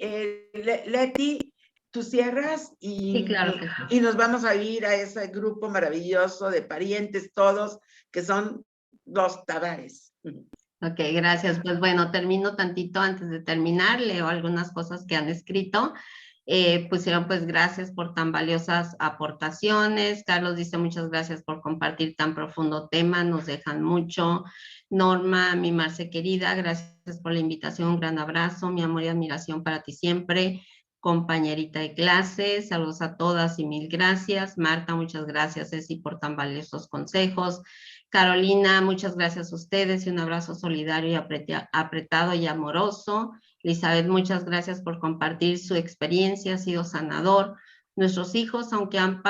Leti, tú cierras Sí, claro que sí. y nos vamos a ir a ese grupo maravilloso de parientes todos, que son los Tavares. Ok, gracias. Pues bueno, termino tantito antes de terminar, leo algunas cosas que han escrito. Pusieron pues gracias por tan valiosas aportaciones. Carlos dice muchas gracias por compartir tan profundo tema, nos dejan mucho. Norma, mi Marce querida, gracias por la invitación, un gran abrazo, mi amor y admiración para ti siempre. Compañerita de clase, saludos a todas y mil gracias. Marta, muchas gracias, Ceci, por tan valiosos consejos. Carolina, muchas gracias a ustedes y un abrazo solidario y apretado y amoroso. Elizabeth, muchas gracias por compartir su experiencia, ha sido sanador. Nuestros hijos, aunque han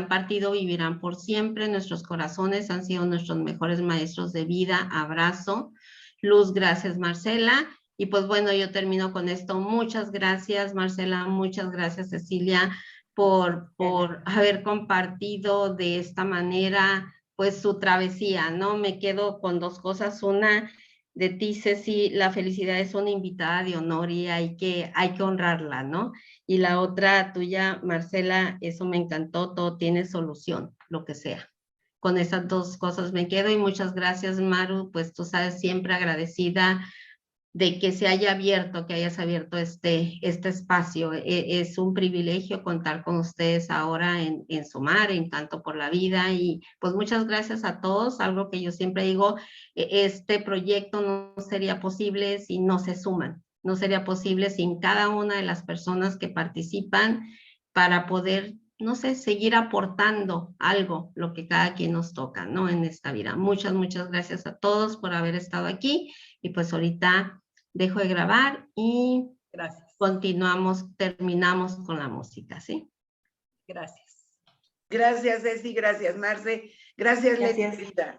partido, vivirán por siempre. Nuestros corazones han sido nuestros mejores maestros de vida. Abrazo. Luz, gracias, Marcela. Y pues bueno, yo termino con esto. Muchas gracias, Marcela. Muchas gracias, Cecilia, por haber compartido de esta manera pues su travesía, ¿no? Me quedo con 2 cosas. Una, de ti, Ceci, la felicidad es una invitada de honor y hay que honrarla, ¿no? Y la otra tuya, Marcela, eso me encantó, todo tiene solución, lo que sea. Con esas 2 cosas me quedo y muchas gracias, Maru, pues tú sabes, siempre agradecida de que se haya abierto, que hayas abierto este espacio. Es un privilegio contar con ustedes ahora en Sumar, en Canto por la Vida, y pues muchas gracias a todos. Algo que yo siempre digo, este proyecto no sería posible si no se suman, no sería posible sin cada una de las personas que participan para poder, no sé, seguir aportando algo, lo que cada quien nos toca, ¿no? En esta vida. Muchas gracias a todos por haber estado aquí, y pues ahorita dejo de grabar y gracias. Terminamos con la música, ¿sí? Gracias. Gracias, Ceci, gracias, Marce. Gracias, Leti.